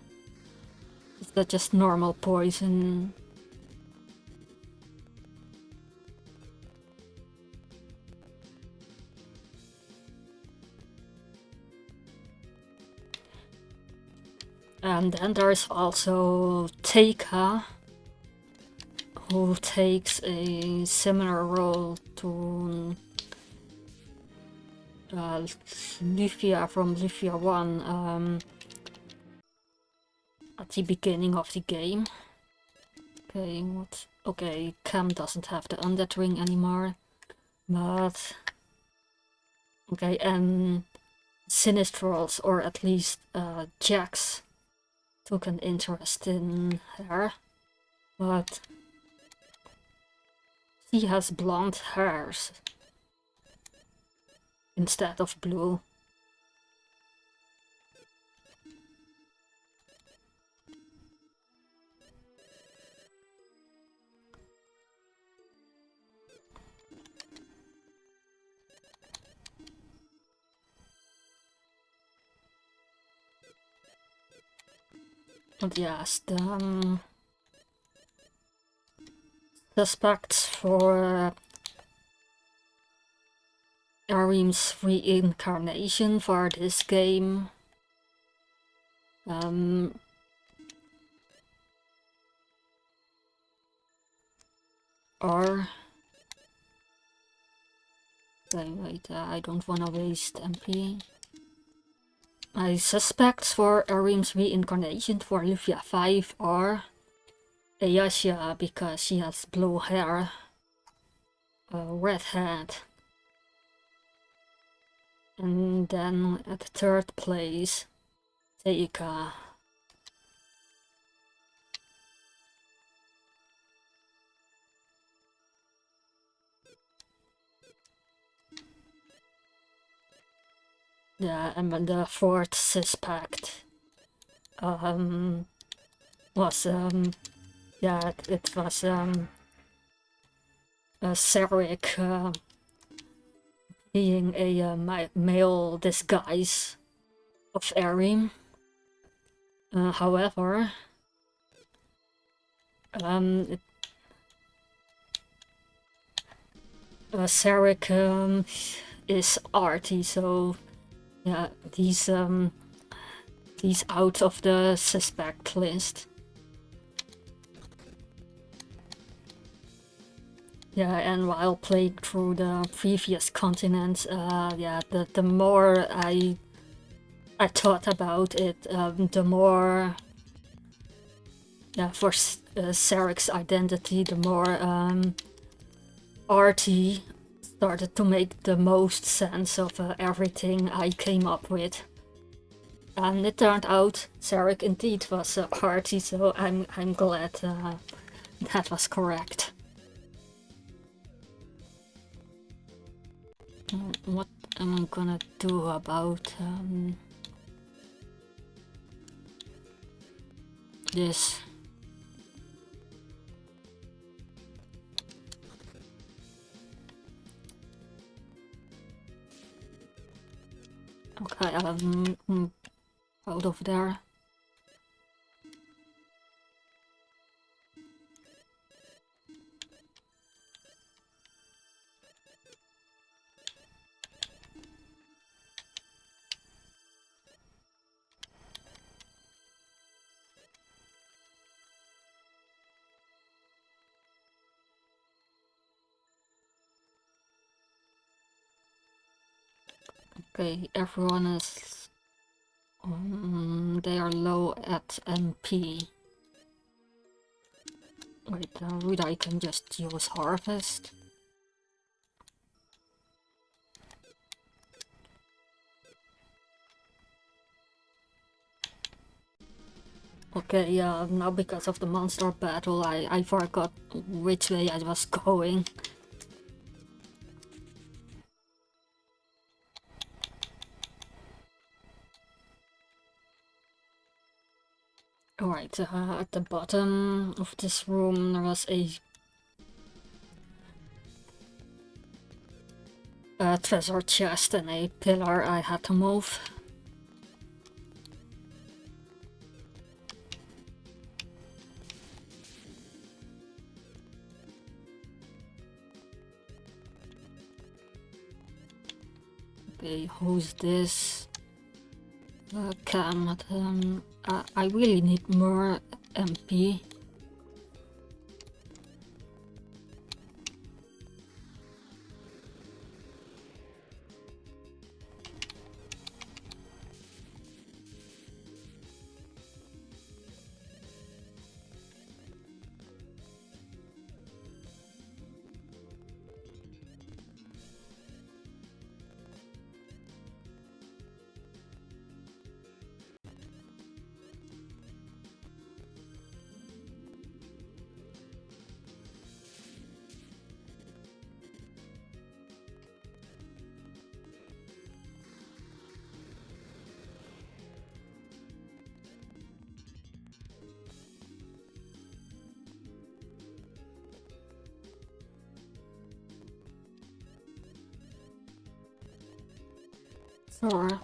is that just normal poison? And then there's also Teika, who takes a similar role to Lufia from Lufia 1 at the beginning of the game. Okay, what? Okay, Cam doesn't have the undead ring anymore, but okay, and Sinistrals, or at least Jax, took an interest in her, but she has blonde hairs instead of blue. But yes, the suspects for Arim's reincarnation for this game are... Wait, I don't wanna waste MP. My suspects for Arim's reincarnation for Lufia 5 are Ayasha, because she has blue hair, redhead, and then at third place, Teika. Yeah, and the fourth suspect was yeah, it was Sarek being a male disguise of Arim. However, Sarek is arty, so yeah, he's out of the suspect list. Yeah, and while playing through the previous continents, yeah, the more I thought about it, the more, yeah, for Sarek's identity, the more arty started to make the most sense of everything I came up with. And it turned out Sarek indeed was arty, so I'm glad that was correct. What am I gonna do about this? Okay, out of there. Okay, everyone is... they are low at MP. Wait, would I can just use Harvest? Okay, yeah, now because of the monster battle, I forgot which way I was going. Alright, at the bottom of this room there was a treasure chest and a pillar I had to move. Okay, who's this? Cam, I really need more MP. Sure.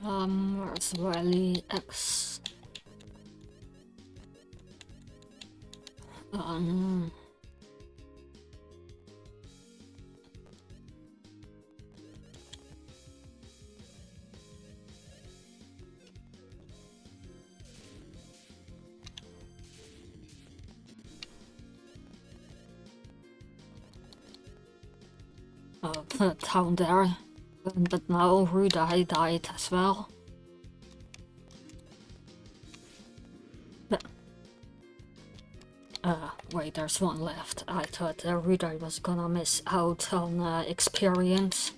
Where's Rally X? Um... down there. But now Rudai died as well. Wait, there's one left. I thought Rudai was gonna miss out on experience.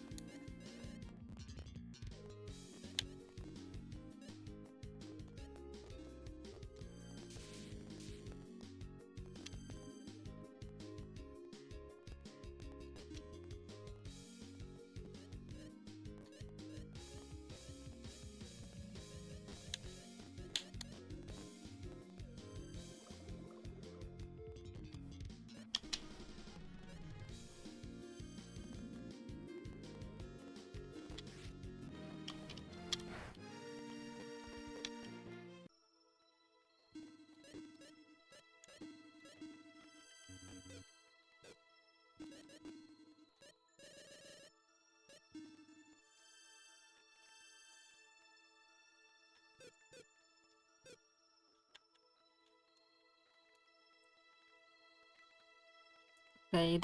Okay,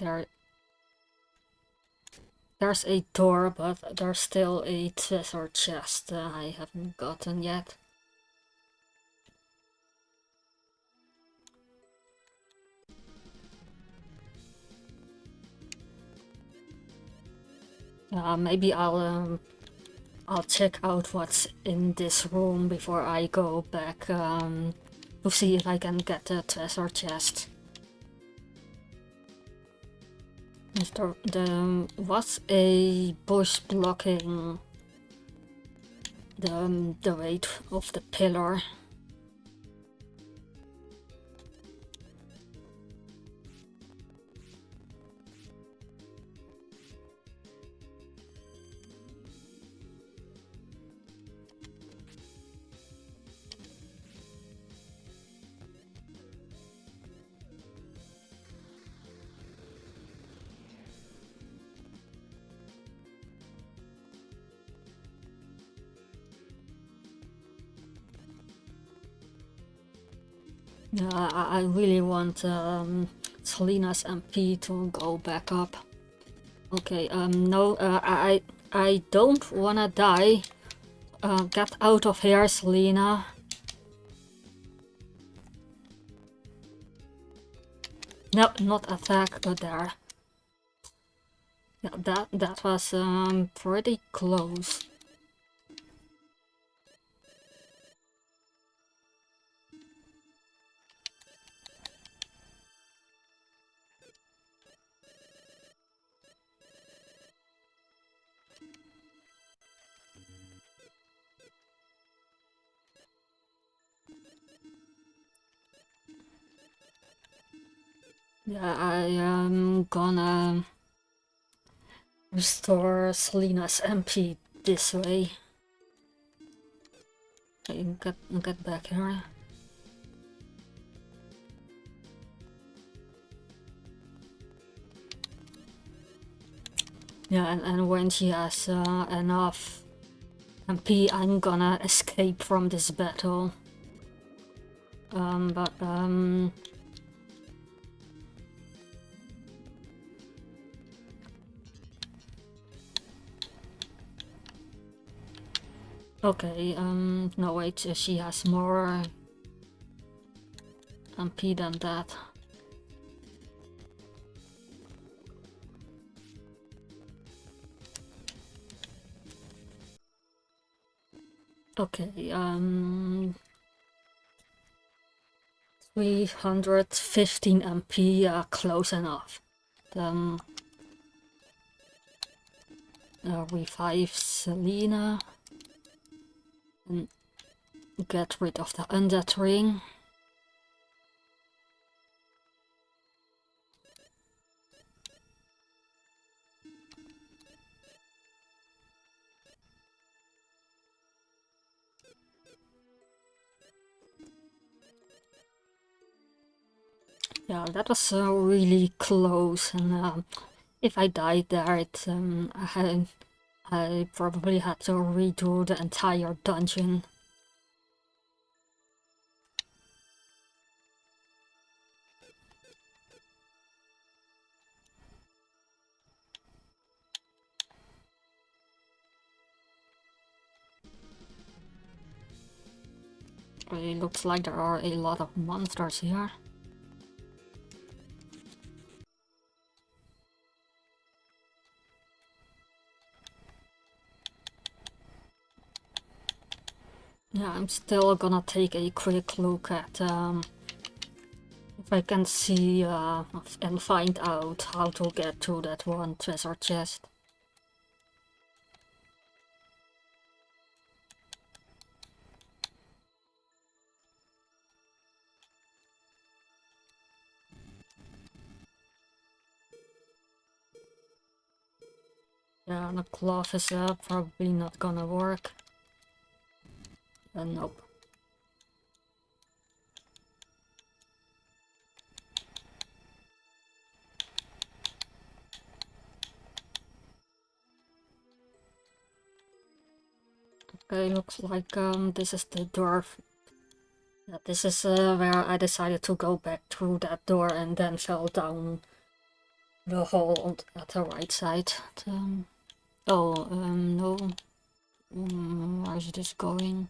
there's a door, but there's still a treasure chest I haven't gotten yet. Maybe I'll check out what's in this room before I go back to see if I can get the treasure chest. There was a bush blocking the weight of the pillar. Yeah, I really want Selena's MP to go back up. Okay, no, I don't wanna die. Get out of here, Selena. No, not attack, but there. Yeah, that was pretty close. Yeah, I am gonna restore Selena's MP this way. Okay, get back here. Yeah, and when she has enough MP, I'm gonna escape from this battle. Okay, no wait, she has more MP than that. Okay, 315 MP, close enough. Revive Selena and get rid of the undead ring. Yeah, that was really close, and if I died there, I probably had to redo the entire dungeon. It looks like there are a lot of monsters here. Yeah, I'm still gonna take a quick look at if I can see and find out how to get to that one treasure chest. Yeah, the cloth is probably not gonna work. Nope. Okay, looks like this is the door. Yeah, this is where I decided to go back through that door and then fell down the hole at the right side. No. Where is this going?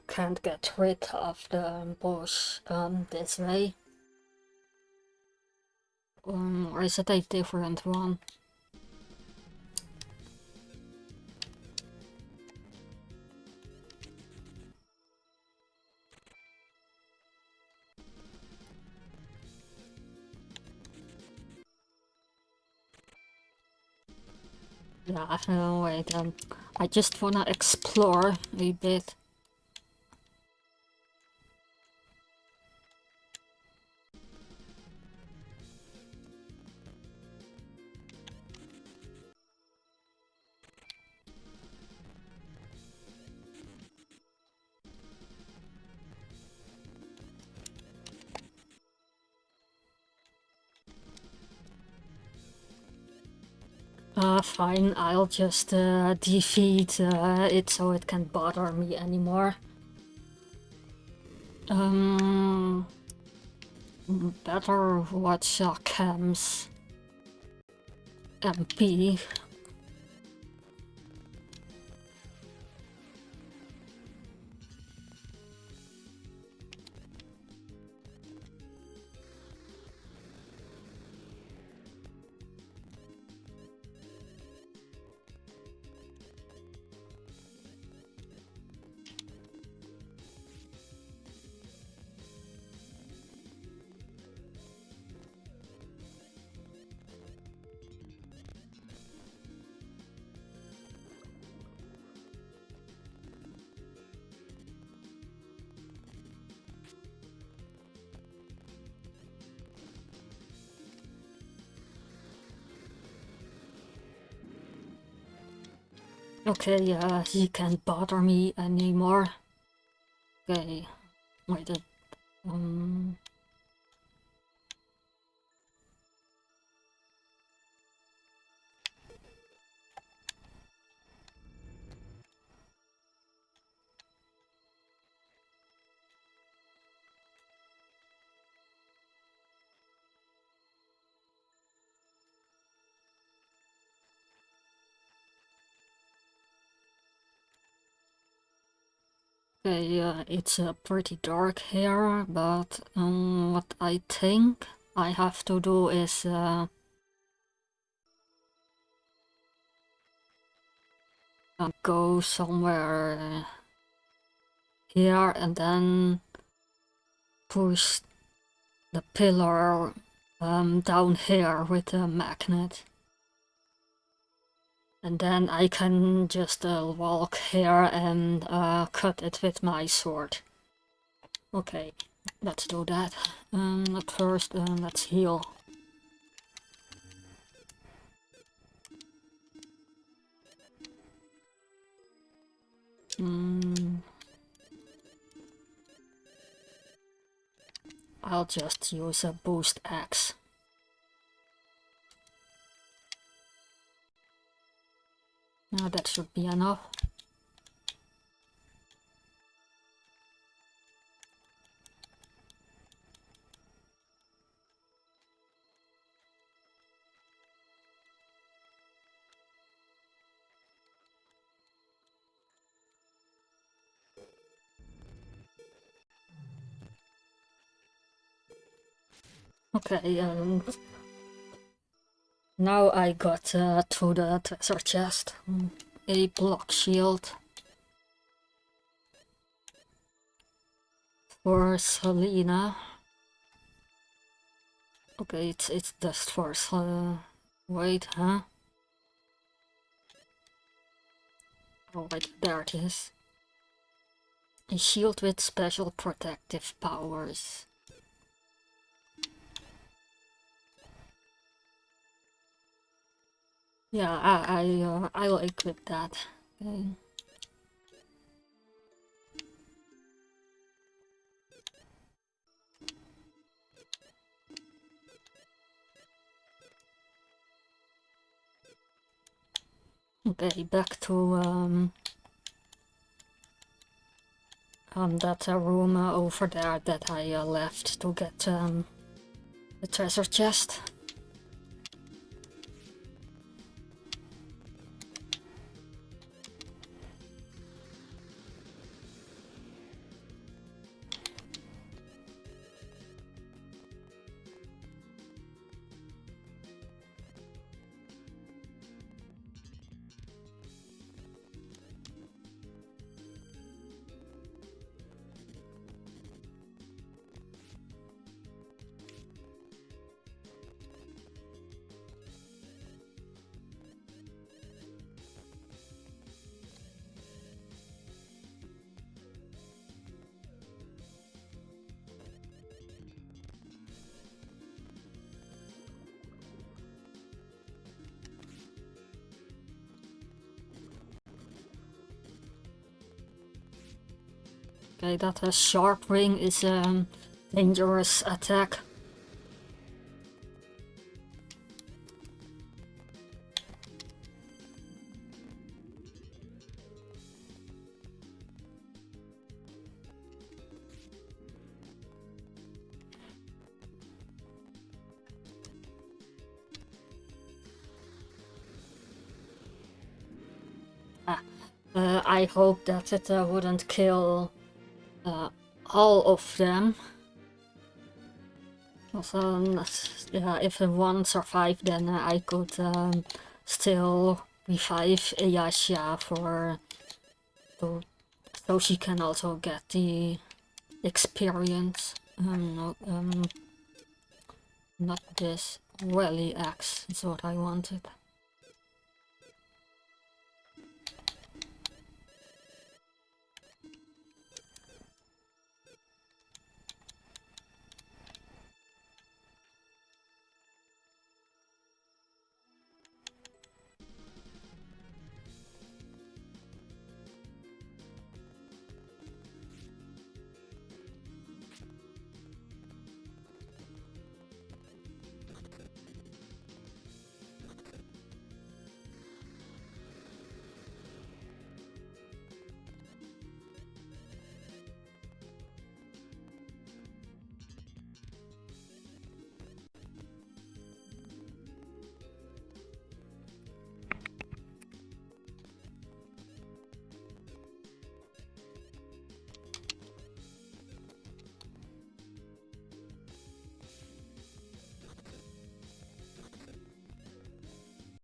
Can't get rid of the bush this way. Or is it a different one? Yeah, wait, I just wanna explore a bit. Fine, I'll just defeat it so it can't bother me anymore. Better watch Cam's MP. Okay, he can't bother me anymore. Okay, wait, okay, it's pretty dark here, but what I think I have to do is go somewhere here and then push the pillar down here with the magnet. And then I can just walk here and cut it with my sword. Okay, let's do that. At first, let's heal. I'll just use a boost axe. Now that should be enough. Okay, now I got to the treasure chest. A block shield. For Selena. Okay, it's just for wait, huh? Oh wait, there it is. A shield with special protective powers. Yeah, I'll equip that. Okay. Okay, back to that room over there that I left to get the treasure chest. Okay, that sharp ring is a dangerous attack. I hope that it wouldn't kill all of them. Also, yeah, if one survived, then I could still revive Ayasha so she can also get the experience. Not this rally axe is what I wanted.